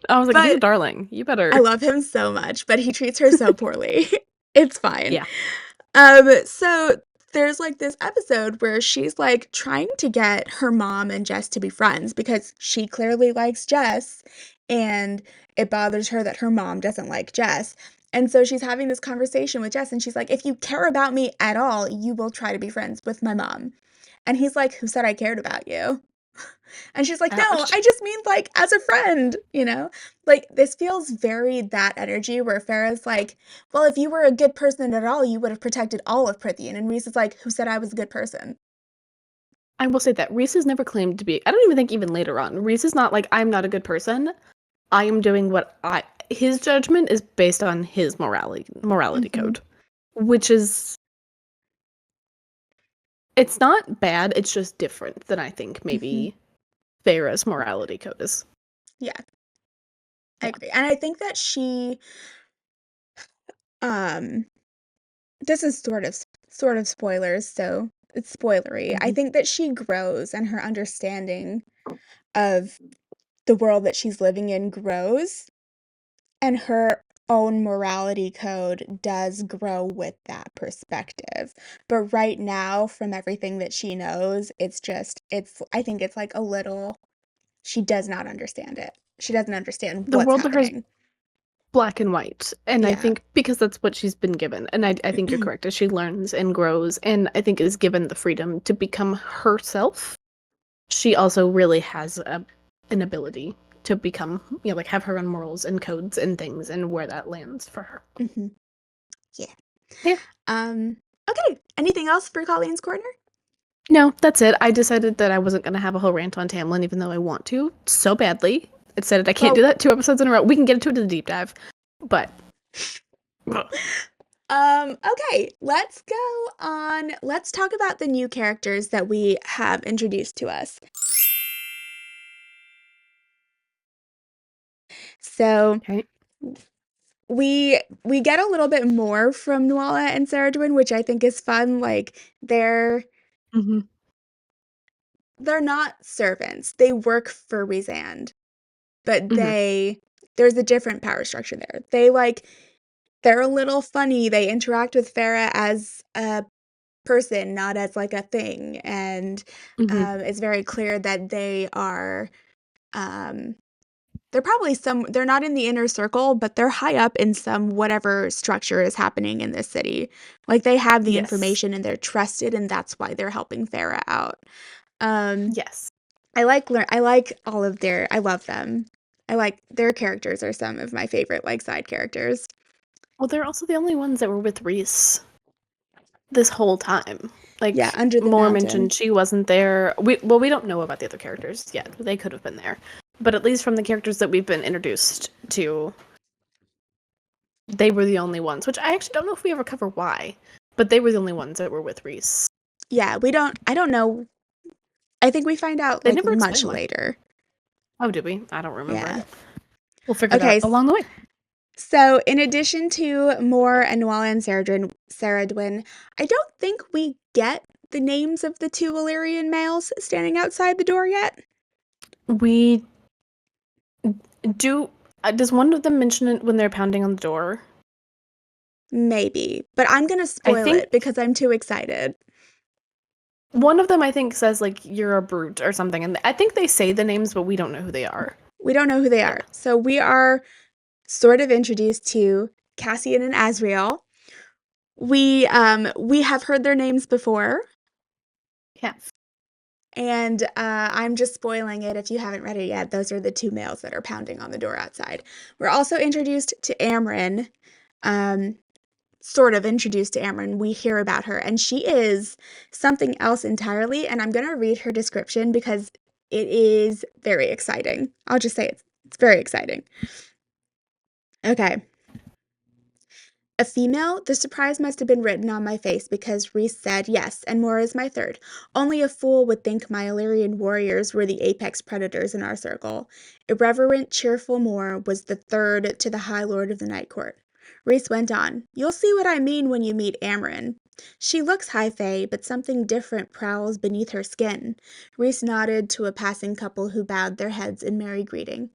I was like, he's a But darling. You I better. love him so much, but he treats her so poorly. It's fine. Yeah. So there's like this episode where she's like trying to get her mom and Jess to be friends because she clearly likes Jess and it bothers her that her mom doesn't like Jess. And so she's having this conversation with Jess and she's like, if you care about me at all, you will try to be friends with my mom. And he's like, who said I cared about you? And she's like, no, Ouch. I just mean like as a friend, you know? Like this feels very that energy where Farrah's like, well, if you were a good person at all, you would have protected all of Prythian. And Rhys is like, who said I was a good person? I will say that Reese has never claimed to be. I don't even think even later on. Reese is not like, I'm not a good person. I am doing what I. His judgment is based on his morality Mm-hmm. code, which is. It's not bad. It's just different than I think Mm-hmm. maybe Feyre's morality code is. Yeah, I Yeah. agree. And I think that um, this is sort of spoilers, so it's spoilery. I Mhm. think that she grows and her understanding of the world that she's living in grows And her own morality code does grow with that perspective. But right now, from everything that she knows, I think it's like a little, she does not understand it. She doesn't understand The what's world to her is happening. black and white. And I Yeah. think because that's what she's been given. And I think you're correct. As she learns and grows, and I think is given the freedom to become herself, she also really has an ability to become, like have her own morals and codes and things and where that lands for her. Hmm. Yeah. Yeah. Okay. Anything else for Colleen's Corner? No, that's it. I decided that I wasn't going to have a whole rant on Tamlin, even though I want to so badly. It said I can't do Well, that 2 episodes in a row. We can get into it in the deep dive. But okay, let's talk about the new characters that we have introduced to us. So okay. we get a little bit more from Nuala and Saradwin, which I think is fun. Like Mm-hmm. they're not servants. They work for Rhysand, but Mm-hmm. there's a different power structure there. They're a little funny. They interact with Feyre as a person, not as like a thing. And Mm-hmm. it's very clear that um, they're not in the inner circle, but they're high up in some whatever structure is happening in this city. Like they have the Yes. information and they're trusted, and that's why they're helping Farah out. Um, Yes. I like I love them. I like their characters are some of my favorite like side characters. Well, they're also the only ones that were with Rhys this whole time. Yeah, Like Under the Moore Mountain. mentioned, she wasn't there. We don't know about the other characters yet. They could have been there, but at least from the characters that we've been introduced to, they were the only ones. Which I actually don't know if we ever cover why, but they were the only ones that were with Rhys. Yeah, I don't know. I think we find out They like never much explain why. later. Oh, did we? I don't remember. Yeah. We'll figure it Okay, out along the way. so in addition to Moore and Nuala and Saradwin, I don't think we get the names of the two Illyrian males standing outside the door yet. We do. Does one of them mention it when they're pounding on the door? Maybe, but I'm gonna I spoil think it because I'm too excited. one of them, I think, says like "you're a brute" or something, and I think they say the names, but we don't know who they are. We don't know who they Yeah. are. So we are sort of introduced to Cassian and Asriel. We have heard their names before, Yeah. and I'm just spoiling it if you haven't read it yet. Those are the two males that are pounding on the door outside. We're also introduced to Amryn, um, sort of introduced to Amryn. We hear about her, and she is something else entirely. And I'm gonna read her description because it is very exciting. I'll just say it's very exciting. Okay. A female? The surprise must have been written on my face because Rhys said yes, and Moore is my third. Only a fool would think my Illyrian warriors were the apex predators in our circle. Irreverent, cheerful Moore was the third to the High Lord of the Night Court. Rhys went on, "You'll see what I mean when you meet Amryn. She looks high fae, but something different prowls beneath her skin." Rhys nodded to a passing couple who bowed their heads in merry greeting.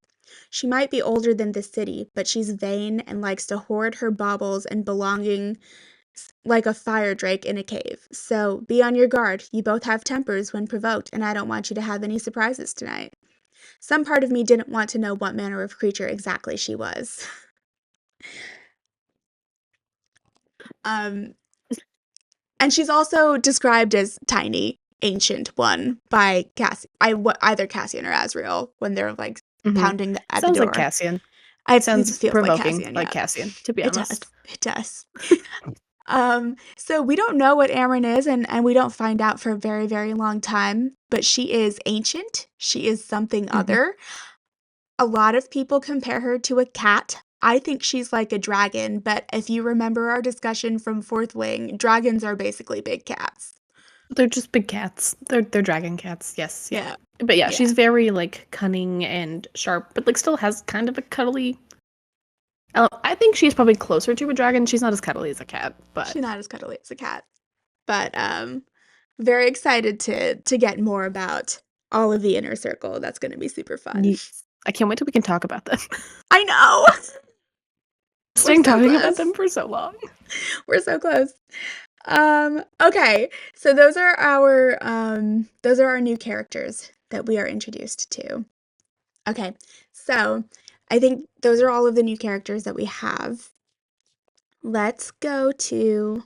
"She might be older than this city, but she's vain and likes to hoard her baubles and belongings like a fire drake in a cave. So be on your guard. You both have tempers when provoked, and I don't want you to have any surprises tonight." Some part of me didn't want to know what manner of creature exactly she was. Um, and she's also described as tiny, ancient one by either Cassian or Asriel when they're like Mm-hmm. pounding at the Sounds like door. Cassian. It Sounds feels like provoking, Cassian, like yeah. Cassian, to be It does. honest. It does. So we don't know what Amryn is, and we don't find out for a very, very long time, but she is ancient. She is something Mm-hmm. other. A lot of people compare her to a cat. I think she's like a dragon, but if you remember our discussion from Fourth Wing, dragons are basically big cats. They're just big cats. They're dragon cats. Yes, yeah. Yeah. But yeah, Yeah. she's very like cunning and sharp, but like still has kind of a cuddly. I think she's probably closer to a dragon. She's not as cuddly as a cat, but She's not as cuddly as a cat. But very excited to get more about all of the inner circle. That's going to be super fun. yes. I can't wait till we can talk about them. I know. Staying so talking about close. them for so long. We're so close. Okay, so those are our new characters that we are introduced to. Okay, so I think those are all of the new characters that we have. Let's go to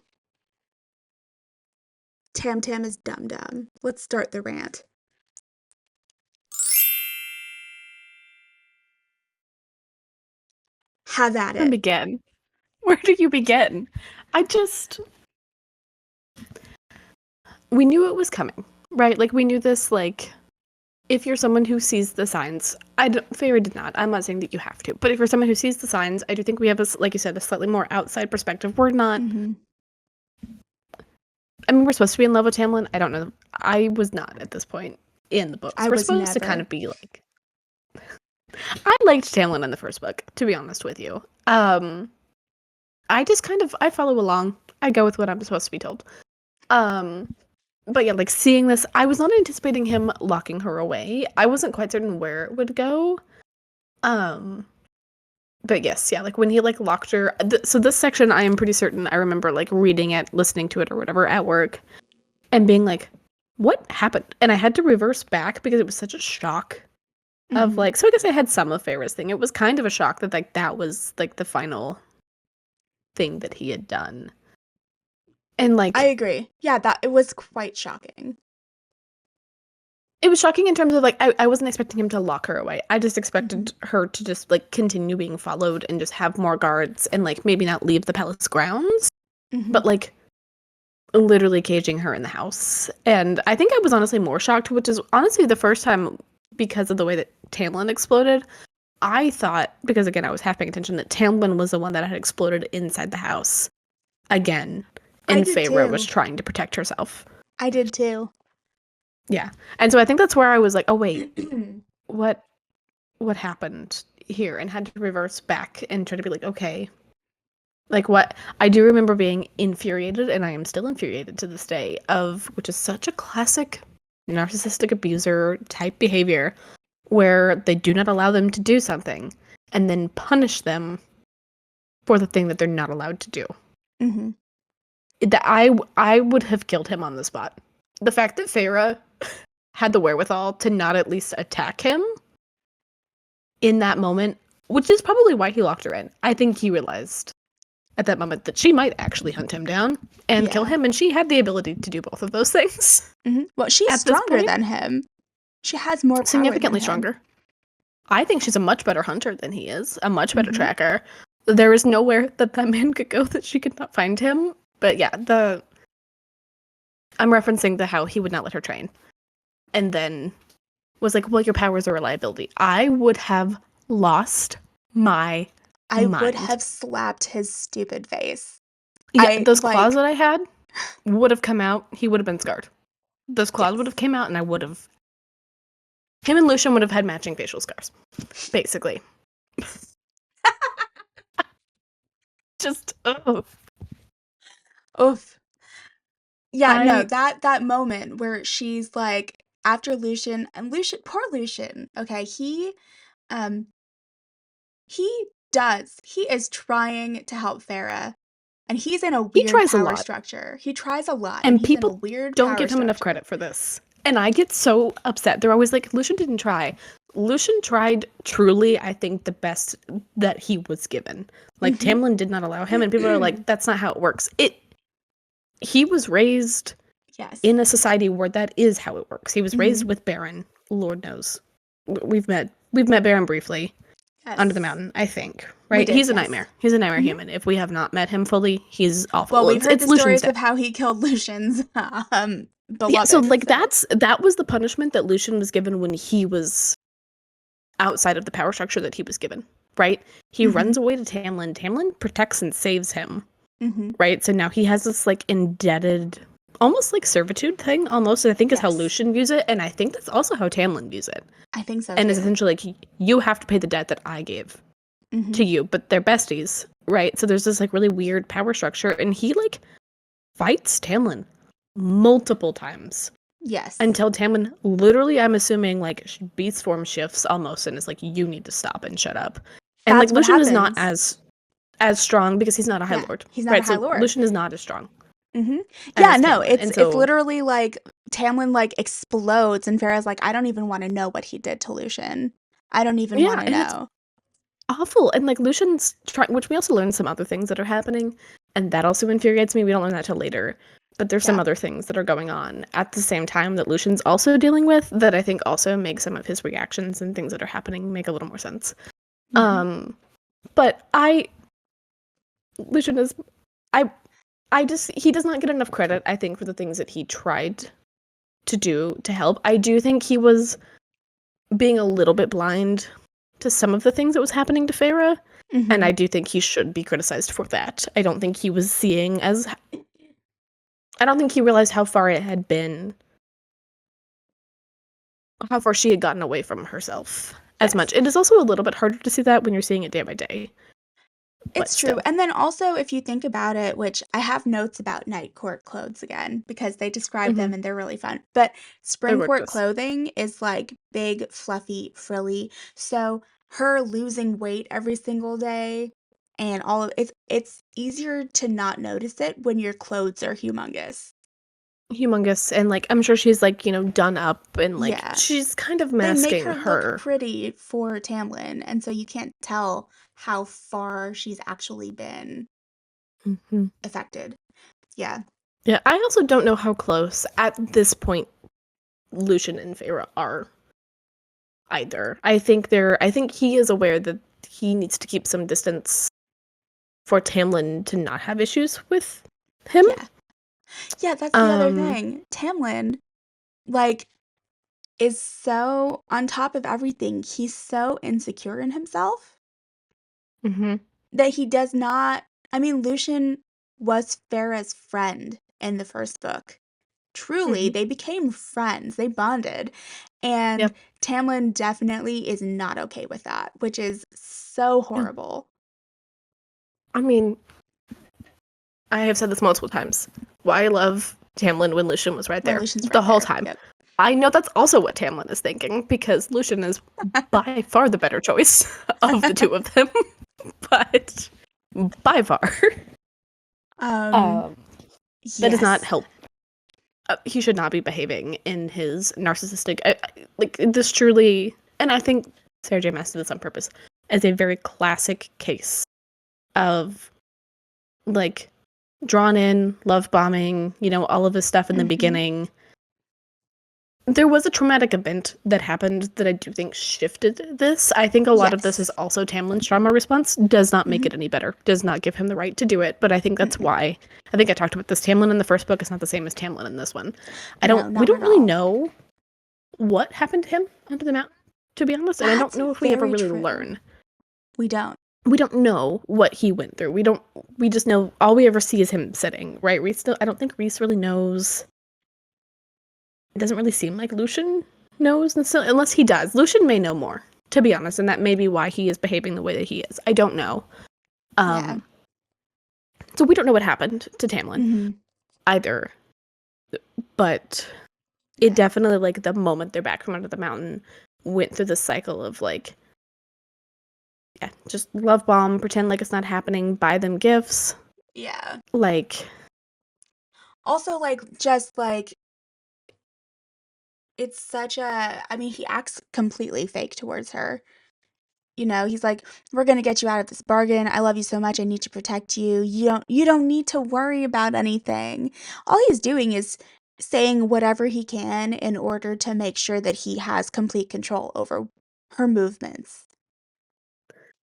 Tam Tam is Dum Dum. Let's start the rant. Have at And it. begin. Where do you begin? We knew it was coming, right? Like, we knew this, like, if you're someone who sees the signs, Feyre did not. I'm not saying that you have to, but if you're someone who sees the signs, I do think we have like you said, a slightly more outside perspective. We're not. Mm-hmm. I mean, we're supposed to be in love with Tamlin. I don't know. I was not at this point in the books. We're supposed to kind of be like. I liked Tamlin in the first book, to be honest with you. I just I follow along. I go with what I'm supposed to be told. But yeah, like seeing this, I was not anticipating him locking her away. I wasn't quite certain where it would go. But yes, yeah, like when he like locked her. So this section, I am pretty certain I remember like reading it, listening to it or whatever at work, and being like, "What happened?" And I had to reverse back because it was such a shock. Of like, so I guess I had some of Feyre's thing. It was kind of a shock that like that was like the final thing that he had done. And like, I agree. Yeah, that it was quite shocking. it was shocking in terms of like I wasn't expecting him to lock her away. I just expected her to just like continue being followed and just have more guards and like maybe not leave the palace grounds, but like literally caging her in the house. And I think I was honestly more shocked, which is honestly the first time because of the way that Tamlin exploded. I thought, because again I was half paying attention, that Tamlin was the one that had exploded inside the house again, and Feyre was trying to protect herself. I did too. Yeah. And so I think that's where I was like, oh wait, what happened here? And had to reverse back and try to be like, okay. Like what I do remember being infuriated, and I am still infuriated to this day, which is such a classic narcissistic abuser type behavior where they do not allow them to do something and then punish them for the thing that they're not allowed to do. That I would have killed him on the spot. The fact that Feyre had the wherewithal to not at least attack him in that moment, which is probably why he locked her in. I think he realized at that moment that she might actually hunt him down and kill him, and she had the ability to do both of those things. Well, she's stronger than him. She has more power significantly than him. Stronger. I think she's a much better hunter than he is, a much better tracker. There is nowhere that man could go that she could not find him. But yeah, I'm referencing how he would not let her train. And then was like, well, your powers are reliability. I would have lost my mind. Would have slapped his stupid face. Yeah, those claws that I had would have come out. He would have been scarred. Those claws would have came out, and I would have... Him and Lucian would have had matching facial scars, basically. Just, Oof. Yeah, no, that moment where she's like, after Lucian, and poor Lucian, okay, he is trying to help Feyre, and he's in a weird power structure. He tries a lot, and he's people in a weird don't give him enough credit for this. And I get so upset. They're always like, Lucian didn't try. Lucian tried truly, I think, the best that he was given. Like, Tamlin did not allow him, and people are like, that's not how it works. He was raised in a society where that is how it works. He was raised with Baron. Lord knows. We've met Baron briefly under the mountain, I think. Right? He's a nightmare. He's a nightmare human. If we have not met him fully, he's awful. Well, we've heard the stories of how he killed Lucian's beloved. Yeah, so like that was the punishment that Lucian was given when he was outside of the power structure that he was given, right? He runs away to Tamlin. Tamlin protects and saves him, right? So now he has this like indebted, almost like servitude thing, almost, I think is how Lucian views it, and I think that's also how Tamlin views it. I think so, and it's essentially like, you have to pay the debt that I gave to you, but they're besties, right? So there's this like really weird power structure, and he like fights Tamlin multiple times. Yes. Until Tamlin literally, I'm assuming, like, beast form shifts almost and is like, you need to stop and shut up. And like Lucian is not as as strong because he's not a High Yeah, Lord. he's not a Right, High so Lord. Lucian is not as strong Yeah, as no, Tamlin. it's And it's so literally like Tamlin like explodes and Farrah's like, I don't even want to know what he did to Lucian. I don't even want yeah, to and it's know. awful. And like Lucian's trying, which we also learn some other things that are happening, and that also infuriates me. We don't learn that till later. But there's some Yeah. other things that are going on at the same time that Lucian's also dealing with that I think also make some of his reactions and things that are happening make a little more sense. Mhm. But Lucian is I just he does not get enough credit, I think, for the things that he tried to do to help. I do think he was being a little bit blind to some of the things that was happening to Feyre, and I Mhm. do think he should be criticized for that. I don't think he was seeing as I don't think he realized how far it had been, how far she had gotten away from herself as Yes. much. It is also a little bit harder to see that when you're seeing it day by day, but It's true. still. And then also, if you think about it, which I have notes about night court clothes again, because they describe Hmm. them and they're really fun. But They're spring court gorgeous. clothing is like big, fluffy, frilly. So her losing weight every single day and all of it's easier to not notice it when your clothes are humongous. Humongous, and like I'm sure she's like, done up and like Yeah. she's kind of They make masking her look her. pretty for Tamlin, and so you can't tell how far she's actually been Mhm. affected. Yeah. Yeah, I also don't know how close at this point Lucian and Feyre are either. I think he is aware that he needs to keep some distance for Tamlin to not have issues with him. Yeah. Yeah, that's the other Um, thing. Tamlin, like, is so on top of everything. He's so insecure in himself mhm, that he does not. I mean, Lucian was Farah's friend in the first book. Truly, mhm. they became friends. They bonded. And Yep. Tamlin definitely is not okay with that, which is so Yeah. horrible. I mean, I have said this multiple times. Why I love Tamlin when Lucian was right When there Lucian's the right whole there. time. Yep. I know that's also what Tamlin is thinking because Lucian is by far the better choice of the two of them, but by far. Um, Um, that does not yes. help. He should not be behaving in his narcissistic. Like this truly, and I think Sarah J. Maas did this on purpose, as a very classic case of like drawn in love bombing. All of this stuff in the Mhm. beginning. There was a traumatic event that happened that I do think shifted this. I think a lot of this is Yes. also Tamlin's trauma response. Does not make Mhm. it any better. Does not give him the right to do it. But I think that's Mm-mm. why. I think I talked about this. Tamlin in the first book is not the same as Tamlin in this one. No, We not don't at really all. know what happened to him under the mountain, to be honest. And I don't That's know if we ever very really true. learn. We don't. We don't know what he went through. We just know all we ever see is him sitting, right? I don't think Rhys really knows. It doesn't really seem like Lucian knows, unless he does. Lucian may know more, to be honest, and that may be why he is behaving the way that he is. I don't know. Yeah. So we don't know what happened to Tamlin Mhm. either, but it Yeah. definitely, like, the moment they're back from under the mountain, went through the cycle of, like, yeah, just love bomb, pretend like it's not happening, buy them gifts, Yeah. like, Also, like, just like it's such a. I mean, he acts completely fake towards her. He's like, "We're gonna get you out of this bargain. I love you so much. I need to protect you. You don't need to worry about anything." All he's doing is saying whatever he can in order to make sure that he has complete control over her movements.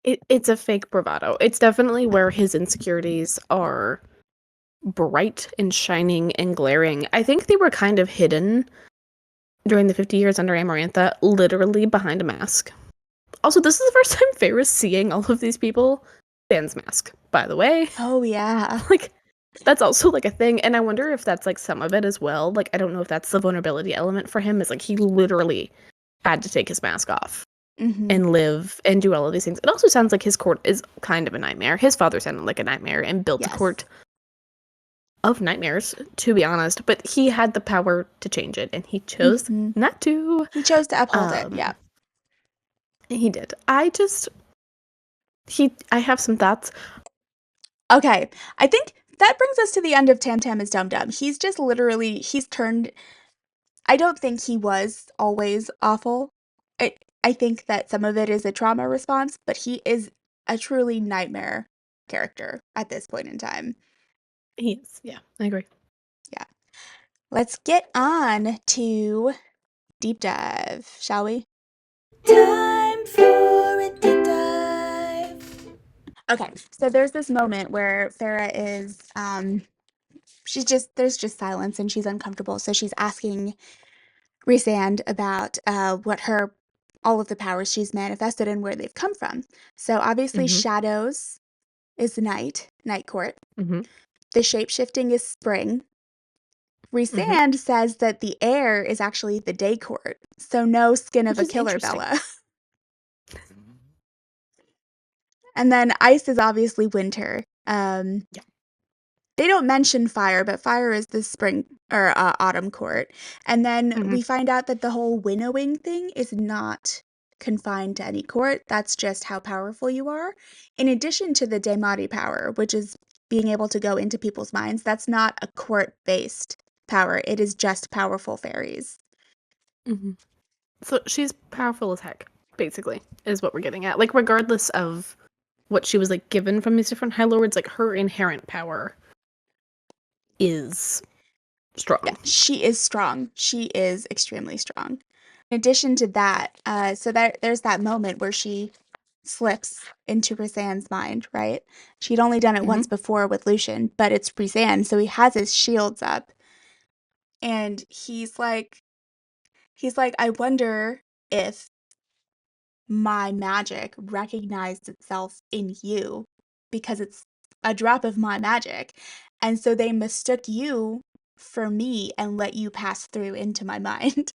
it's a fake bravado. It's definitely where his insecurities are bright and shining and glaring. I think they were kind of hidden during the 50 years under Amarantha, literally behind a mask. Also, this is the first time Feyre's seeing all of these people. Dan's mask, by the way. Oh yeah. Like, that's also like a thing, and I wonder if that's like some of it as well. Like, I don't know if that's the vulnerability element for him. Is like he literally had to take his mask off Mhm. and live and do all of these things. It also sounds like his court is kind of a nightmare. His father sounded like a nightmare and built a Yes. court of nightmares, to be honest. But he had the power to change it, and he chose Mhm. not to. He chose to uphold it. Um, Yeah. he did. I have some thoughts. Okay, I think that brings us to the end of Tam Tam is Dum Dum. He's just literally, he's turned, I don't think he was always awful. I think that some of it is a trauma response, but he is a truly nightmare character at this point in time. He is. Yeah, I agree. Yeah. Let's get on to deep dive, shall we? Time for a deep dive. Okay, so there's this moment where Farah is, there's just silence and she's uncomfortable. So she's asking Rhysand about all of the powers she's manifested and where they've come from. So obviously, Mm-hmm. shadows is night court. Mm-hmm. The shape shifting is spring. Mm-hmm. Rhysand says that the air is actually the day court. So no skin of Which a is killer, interesting. Bella. And then ice is obviously winter. Yeah. They don't mention fire, but fire is the spring or autumn court. And then Mm-hmm. we find out that the whole winnowing thing is not confined to any court. That's just how powerful you are. In addition to the Daemati power, which is being able to go into people's minds, that's not a court-based power. It is just powerful fairies. Mm-hmm. So she's powerful as heck, basically, is what we're getting at. Like, regardless of what she was like given from these different High Lords, like her inherent power is Yeah, strong. she is strong. She is extremely strong. In addition to that, there's that moment where she slips into Rhysand's mind, right? She'd only done it Mm-hmm. once before with Lucian, but it's Rhysand, so he has his shields up, and he's like, I wonder if my magic recognized itself in you because it's a drop of my magic, and so they mistook you for me and let you pass through into my mind.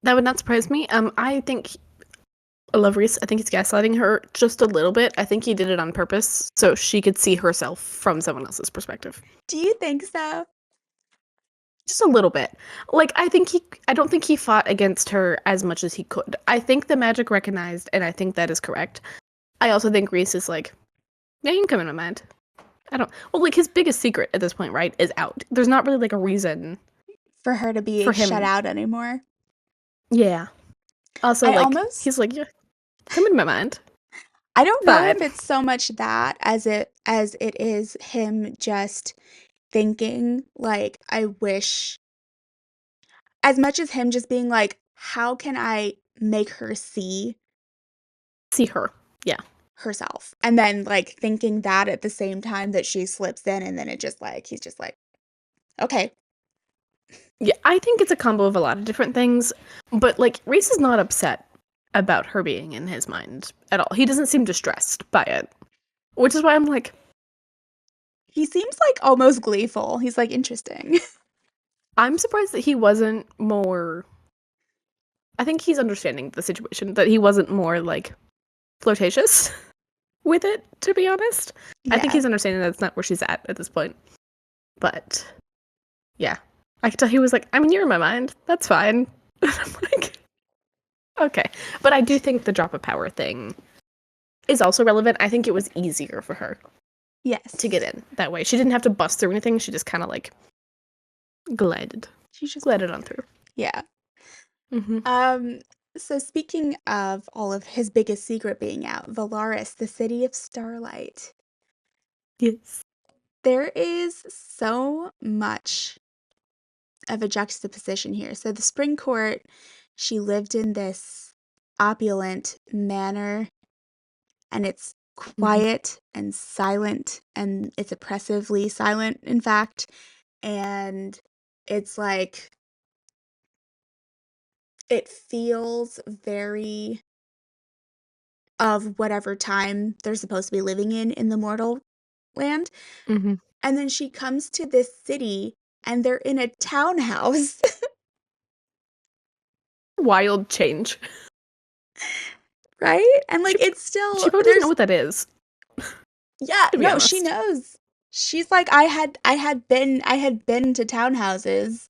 That would not surprise me. I love Reese. I think he's gaslighting her just a little bit. I think he did it on purpose so she could see herself from someone else's perspective. Do you think so? Just a little bit. Like, I don't think he fought against her as much as he could. I think the magic recognized, and I think that is correct. I also think Reese is like, yeah, you can come in my mind. Well, like, his biggest secret at this point, right, is out. There's not really, like, a reason For her to be for shut him. out anymore? Yeah. Also, I like, almost he's like, yeah, come in my mind. I don't know if Fine. it's so much that as it is him just thinking like I wish as much as him just being like how can I make her see See her. Yeah. herself and then like thinking that at the same time that she slips in and then it just like he's just like okay. Yeah, I think it's a combo of a lot of different things, but like Reese is not upset about her being in his mind at all. He doesn't seem distressed by it, which is why I'm like, He seems like almost gleeful. He's like interesting. I'm surprised that he wasn't more. I think he's understanding the situation, that he wasn't more like flirtatious with it, to be honest. I think Yeah. he's understanding that it's not where she's at this point. But yeah, I could tell he was like, I mean, you're in my mind. That's fine. I'm like, okay. But I do think the drop of power thing is also relevant. I think it was easier for her to Yes. get in that way. She didn't have to bust through anything. She just kind of like glided, She's just glided on through. yeah. Mm-hmm. Um, so speaking of all of his biggest secret being out, Valaris, the city of starlight. Yes. There is so much of a juxtaposition here. So the Spring Court, she lived in this opulent manor, and it's Mm-hmm. quiet and silent, and it's oppressively silent, in fact. And it's like it feels very of whatever time they're supposed to be living in the mortal land. Mm-hmm. And then she comes to this city and they're in a townhouse, Wild change. right? And She like it's she still probably doesn't know there's what that is, yeah, to be no, she honest. knows. She's like I had been to townhouses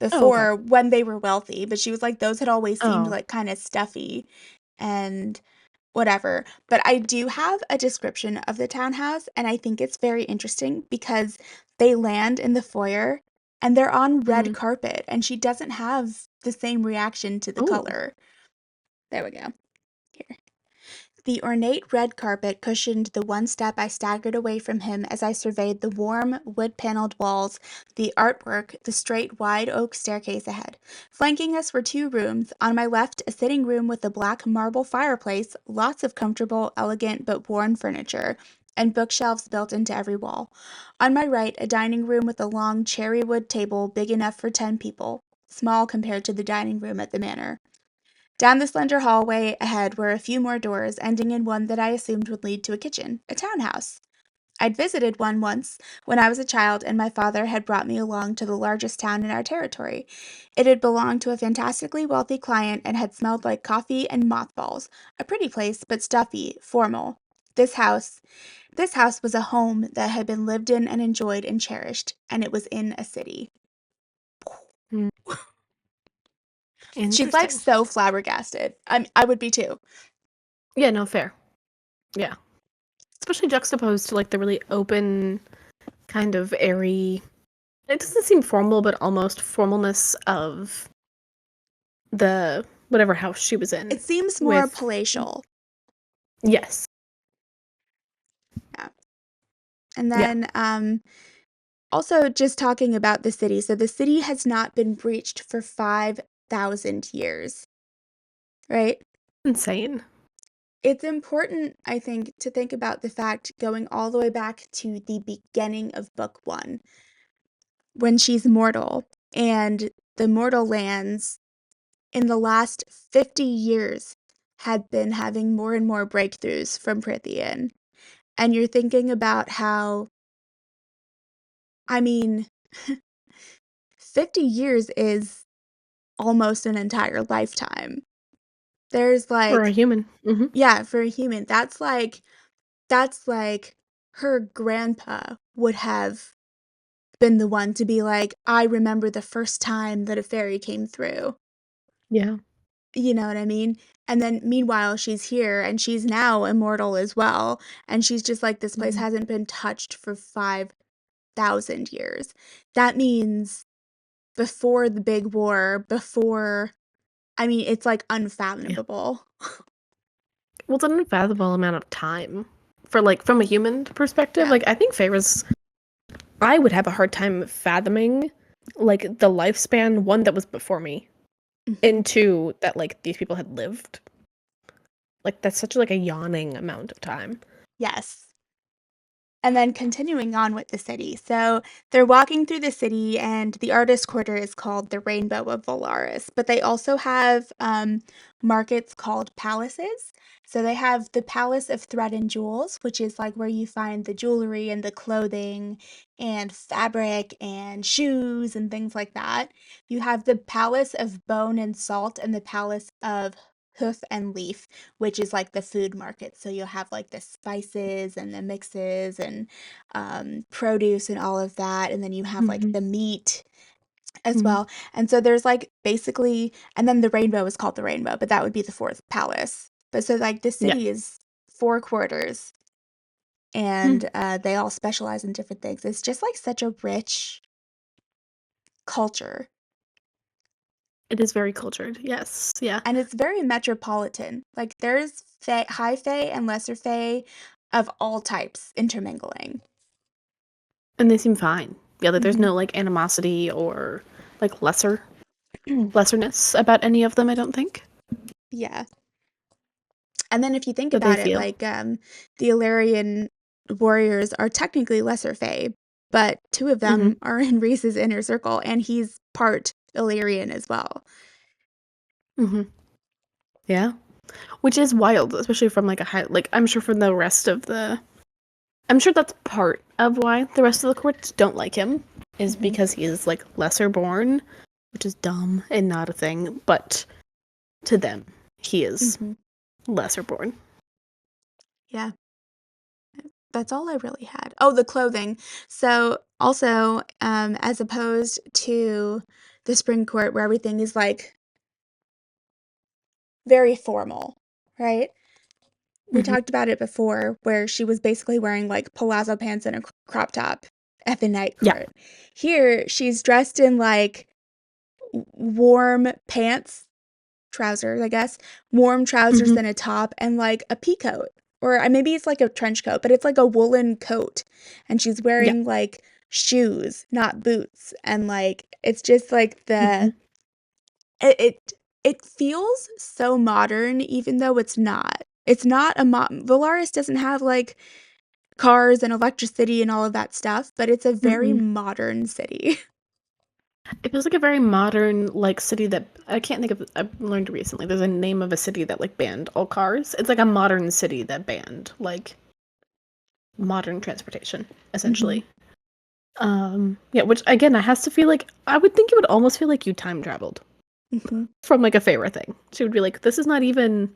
Oh, okay. before when they were wealthy, but she was like those had always seemed Oh. like kind of stuffy and whatever. But I do have a description of the townhouse, and I think it's very interesting because they land in the foyer and they're on red Mhm. carpet, and she doesn't have the same reaction to the Oh. color. There we go. Here. The ornate red carpet cushioned the one step I staggered away from him as I surveyed the warm, wood-paneled walls, the artwork, the straight, wide oak staircase ahead. Flanking us were two rooms. On my left, a sitting room with a black marble fireplace, lots of comfortable, elegant, but worn furniture, and bookshelves built into every wall. On my right, a dining room with a long cherry wood table big enough for 10 people, small compared to the dining room at the manor. Down the slender hallway ahead were a few more doors, ending in one that I assumed would lead to a kitchen, a townhouse. I'd visited one once when I was a child, and my father had brought me along to the largest town in our territory. It had belonged to a fantastically wealthy client and had smelled like coffee and mothballs. A pretty place, but stuffy, formal. This house, this house was a home that had been lived in and enjoyed and cherished, and it was in a city. Mm. She's like Interesting. so flabbergasted. I would be too. Yeah, no, fair. Yeah. Especially juxtaposed to like the really open, kind of airy. It doesn't seem formal, but almost formalness of the whatever house she was in. It seems more With palatial. yes, Yeah. And yeah, then also just talking about the city. So the city has not been breached for 5,000 years, right? insane. It's important, I think, to think about the fact going all the way back to the beginning of book one, when she's mortal, and the mortal lands in the last 50 years had been having more and more breakthroughs from Prythian. And you're thinking about how, I mean, 50 years is almost an entire lifetime. There's For a like, human. Hmm. yeah, for a human, that's like her grandpa would have been the one to be like, I remember the first time that a fairy came through. Yeah. You know what I mean? And then meanwhile, she's here and she's now immortal as well. And she's just like, this place Mhm. hasn't been touched for 5,000 years. That means before the big war, I mean, it's like Yeah. unfathomable. Well, it's an unfathomable amount of time for like from a human perspective. Yeah. Like I think I would have a hard time fathoming like the lifespan one that was before me, Mhm. and two that like these people had lived. Like that's such like a yawning amount of time. Yes. And then continuing on with the city. So they're walking through the city, and the artist quarter is called the Rainbow of Valaris. But they also have markets called palaces. So they have the Palace of Thread and Jewels, which is like where you find the jewelry and the clothing and fabric and shoes and things like that. You have the Palace of Bone and Salt and the Palace of Hoof and Leaf, which is like the food market. So you'll have like the spices and the mixes and produce and all of that. And then you have like Hmm. the meat as Hmm. well. And so there's like basically, and then the rainbow is called the rainbow, but that would be the fourth palace. But so like the Yeah. city is four quarters Hmm. and they all specialize in different things. It's just like such a rich culture. It is very cultured. Yes. Yeah. And it's very metropolitan. Like there's high fae and lesser fae of all types intermingling. And they seem fine. Yeah, like there's Hmm. no like animosity or like lesserness about any of them, I don't think. Yeah. And then if you think That they about it, feel. like the Illyrian warriors are technically lesser fae, but two of Hmm. them are in Rhys's inner circle, and he's part Illyrian as well. Hmm. Yeah. Which is wild, especially from like a high like I'm sure from the rest of the I'm sure that's part of why the rest of the courts don't like him, is Hmm. because he is like lesser born, which is dumb and not a thing, but to them, he is Hmm. lesser born. Yeah, that's all I really had. Oh, the clothing. So also, as opposed to the spring court where everything is like very formal, right? we talked about it before, where she was basically wearing like palazzo pants and a crop top at the night Yeah. court. Here, she's dressed in like warm pants, trousers, I guess, warm trousers and a top, and like a pea coat. Or maybe it's like a trench coat, but it's like a woolen coat. And she's wearing like shoes, not boots. And like, it's just like it feels so modern, even though it's not. It's not Valaris doesn't have like cars and electricity and all of that stuff, but it's a very modern city. It feels like a very modern, like, city that I can't think of. I've learned recently. There's a name of a city that like banned all cars. It's like a modern city that banned like modern transportation, essentially. Yeah, which again, it has to feel like I would think it would almost feel like you time traveled from like a Feyre thing. She would be like, this is not even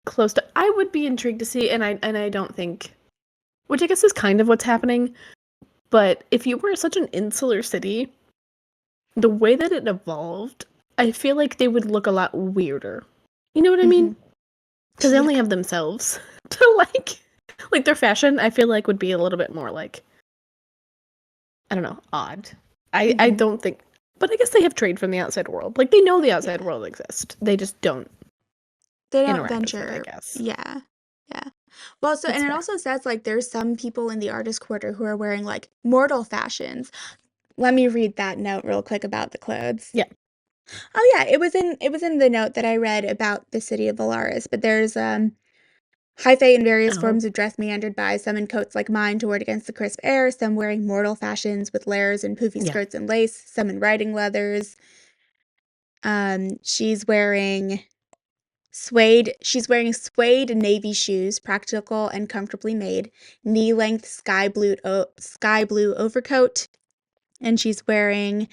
close to. I would be intrigued to see, and I don't think, which I guess is kind of what's happening. But if you were such an insular city, the way that it evolved, I feel like they would look a lot weirder. You know what I mean? Because they only have themselves to like their fashion. I feel like would be a little bit more like, I don't know, odd. I don't think, but I guess they have trade from the outside world. Like they know the outside world exists. They just don't. They don't interact with venture. it, I guess. Yeah. Yeah. Well, so, That's and it fair. also says like there's some people in the artist quarter who are wearing like mortal fashions. Let me read that note real quick about the clothes. Yeah. Oh yeah, it was in the note that I read about the city of Valaris, but there's high fae in various forms of dress meandered by, some in coats like mine to ward against the crisp air, some wearing mortal fashions with layers and poofy skirts and lace, some in riding leathers. She's wearing suede navy shoes, practical and comfortably made, knee-length sky blue overcoat, and she's wearing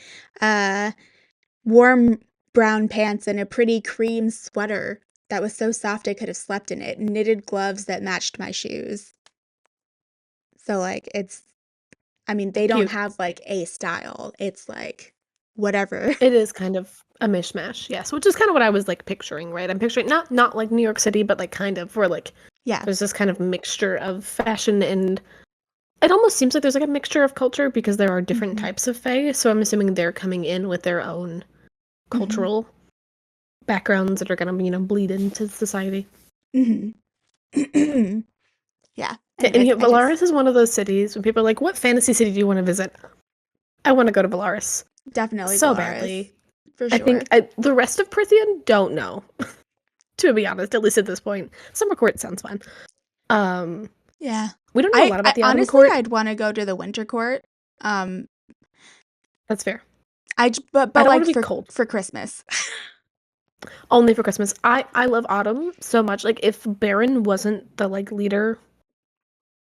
warm brown pants and a pretty cream sweater that was so soft I could have slept in it, and knitted gloves that matched my shoes. So like they don't Cute. have like a style. It's like whatever. It is kind of a mishmash, yes, which is kind of what I was like picturing, right? I'm picturing not like New York City, but like kind of where like there's this kind of mixture of fashion, and it almost seems like there's like a mixture of culture because there are different types of fae. So I'm assuming they're coming in with their own cultural backgrounds that are going to bleed into society. Yeah. And Valaris is one of those cities when people are like, "What fantasy city do you want to visit?" I want to go to Valaris. Definitely so Valaris, badly. for sure. I think the rest of Prythian don't know. To be honest, at least at this point, Summer Court sounds fun. Yeah, we don't know a lot about the Autumn honestly, Court. I'd want to go to the Winter Court. That's fair. But I don't like want to be cold for Christmas. Only for Christmas. I love Autumn so much. Like if Baron wasn't the like leader,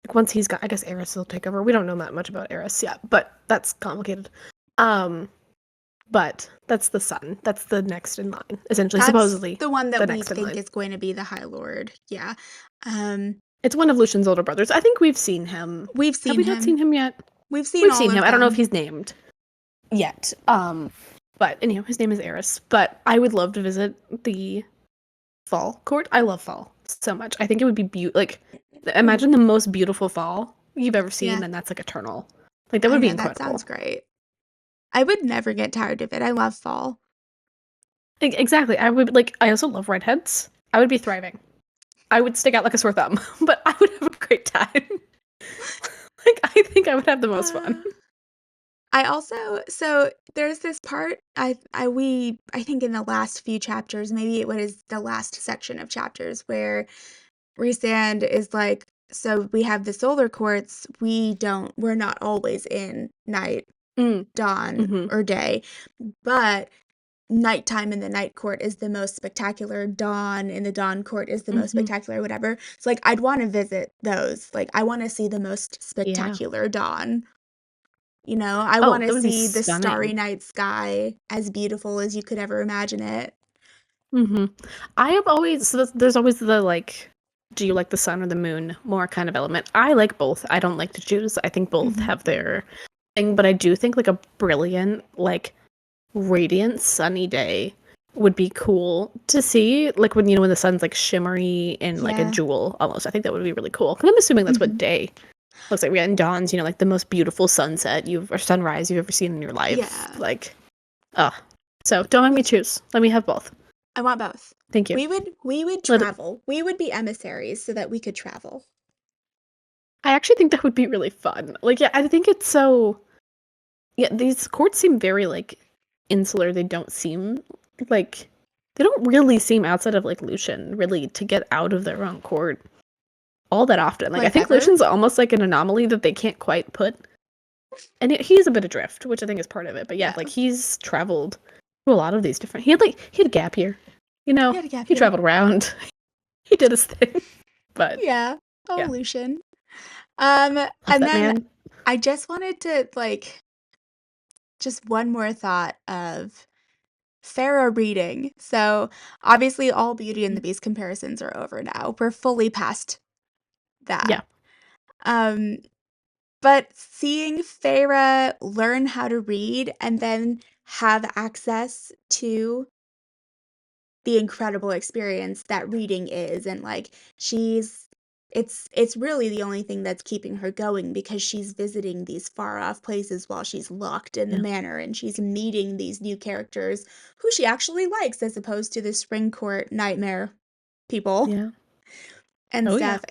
like once he's got, I guess Eris will take over. We don't know that much about Eris yet, but that's complicated. But that's the son. That's the next in line, essentially. That's supposedly the one that we next in think line. is going to be the High Lord. Yeah. It's one of Lucian's older brothers. I think we've seen him. We've seen Have we him. not seen him yet? We've seen him. of I don't know them. if he's named yet. But anyhow, his name is Eris. But I would love to visit the fall court. I love fall so much. I think it would be beautiful. Like, imagine the most beautiful fall you've ever seen, and that's like eternal. Like that would be incredible. That sounds great. I would never get tired of it. I love fall. Exactly. I would like. I also love redheads. I would be thriving. I would stick out like a sore thumb, but I would have a great time. Like I think I would have the most fun. I also there's this part I think in the last few chapters, maybe it was the last section of chapters where Rhysand is like, so we have the solar courts, we're not always in night, dawn, or day, but nighttime in the night court is the most spectacular, dawn in the dawn court is the most spectacular, whatever. So like I'd want to visit those. Like I want to see the most spectacular dawn. You know, I want to see the starry night sky as beautiful as you could ever imagine it. I have always, there's always the like, do you like the sun or the moon more kind of element. I like both. I don't like to choose. I think both have their thing, but I do think like a brilliant, like radiant sunny day would be cool to see, like when when the sun's like shimmery and like a Yeah. jewel almost. I think that would be really cool. 'Cause I'm assuming that's what day looks like. We got in dawns, like the most beautiful sunset or sunrise you've ever seen in your life. Yeah. Like, so don't make me choose. Let me have both. I want both. Thank you. We would Let it- travel. We would be emissaries so that we could travel. I actually think that would be really fun. Like, yeah, I think it's so. Yeah, these courts seem very like insular. They don't seem like they don't really seem outside of like Lucian really to get out of their own court all that often. Like I think ever? Lucian's almost like an anomaly that they can't quite put. And he's a bit adrift, which I think is part of it. But yeah, like he's traveled to a lot of these different. He had a gap year. He had a gap He year. traveled around. He did his thing. But Yeah. Oh, yeah. Lucian. Love And that then man. I just wanted to just one more thought of Feyre reading. So obviously all Beauty and the Beast comparisons are over now. We're fully past that. Yeah. But seeing Feyre learn how to read and then have access to the incredible experience that reading is, and it's really the only thing that's keeping her going, because she's visiting these far off places while she's locked in the manor, and she's meeting these new characters who she actually likes, as opposed to the spring court nightmare people Yeah. and stuff.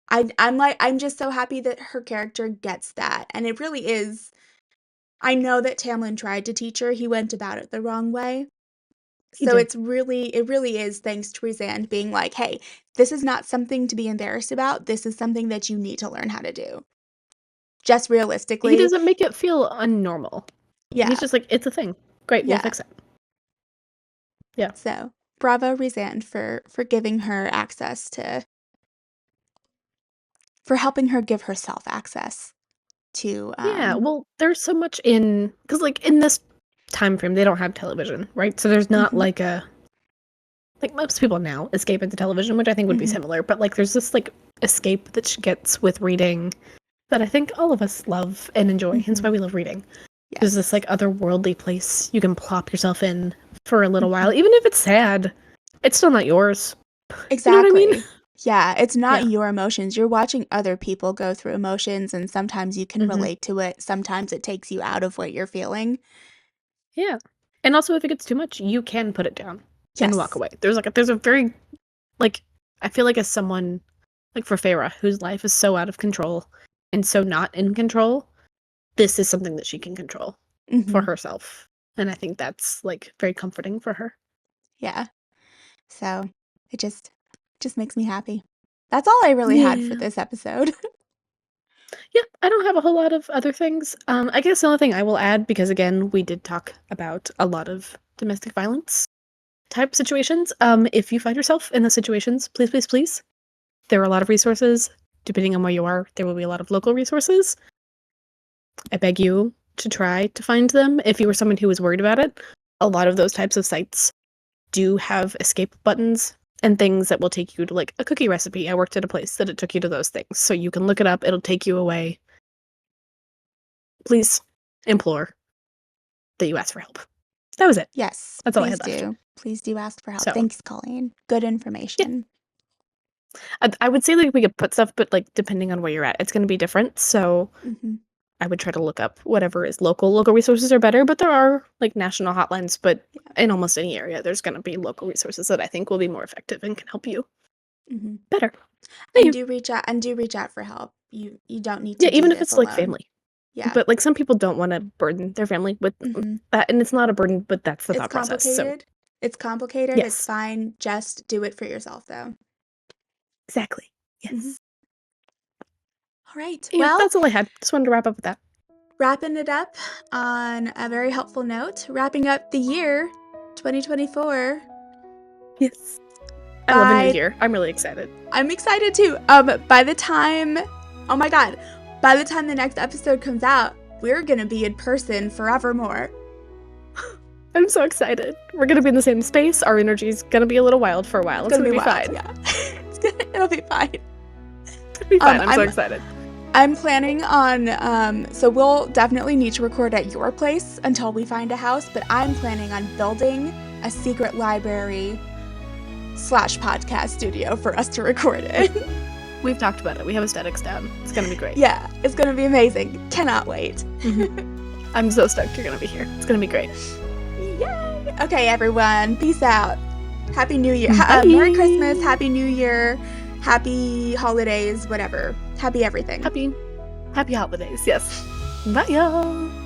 I'm just so happy that her character gets that. And it really is, I know that Tamlin tried to teach her, he went about it the wrong way. So it really is thanks to Rhysand being like, hey, this is not something to be embarrassed about. This is something that you need to learn how to do. Just realistically. He doesn't make it feel unnormal. Yeah. He's just like, it's a thing. Great, we'll fix it. Yeah. So bravo Rhysand for giving her access for helping her give herself access to Yeah, well, there's so much because like in this time frame they don't have television, right? So there's not like most people now escape into television, which I think would be similar, but like there's this like escape that she gets with reading that I think all of us love and enjoy. Hence why we love reading. Yes. There's this like otherworldly place you can plop yourself in for a little while, even if it's sad. It's still not yours. Exactly. You know what I mean? Yeah, it's not your emotions. You're watching other people go through emotions, and sometimes you can relate to it. Sometimes it takes you out of what you're feeling. Yeah. And also, if it gets too much, you can put it down and walk Yes. away. There's a very, like, I feel like as someone, like for Feyre, whose life is so out of control and so not in control, this is something that she can control for herself. And I think that's, like, very comforting for her. Yeah. So it just makes me happy. That's all I really had for this episode. Yeah, I don't have a whole lot of other things. I guess the only thing I will add, because again, we did talk about a lot of domestic violence type situations. If you find yourself in those situations, please, please, please, there are a lot of resources. Depending on where you are, there will be a lot of local resources. I beg you to try to find them. If you were someone who was worried about it, a lot of those types of sites do have escape buttons and things that will take you to like a cookie recipe. I worked at a place that it took you to those things. So you can look it up. It'll take you away. Please implore that you ask for help. That was it. Yes. That's all I had left. Please do ask for help. So, Thanks, Colleen. Good information. I would say like we could put stuff, but like depending on where you're at, it's going to be different. So I would try to look up whatever is local. Local resources are better, but there are like national hotlines. But in almost any area, there's going to be local resources that I think will be more effective and can help you better. And do reach out for help. You don't need to. Yeah, even if this it's alone. like family. Yeah. But like some people don't want to burden their family with that, and it's not a burden, but that's the thought process. So it's complicated. Yes. It's fine. Just do it for yourself, though. Exactly. Yes. All right. Yeah, well, that's all I had. Just wanted to wrap up with that. Wrapping it up on a very helpful note. Wrapping up the year 2024. Yes. I love a new year. I'm really excited. I'm excited too. By the time the next episode comes out, we're gonna be in person forevermore. I'm so excited. We're gonna be in the same space. Our energy's gonna be a little wild for a while. It's gonna be wild, fine. Yeah. It'll be fine. It'll be fine. I'm so excited. I'm planning on, so we'll definitely need to record at your place until we find a house, but I'm planning on building a secret library / podcast studio for us to record in. We've talked about it. We have aesthetics down. It's going to be great. Yeah, it's going to be amazing. Cannot wait. I'm so stoked you're going to be here. It's going to be great. Yay! Okay, everyone. Peace out. Happy New Year. Bye. Merry Christmas. Happy New Year. Happy holidays. Whatever. Happy everything. Happy holidays. Yes. Bye, y'all.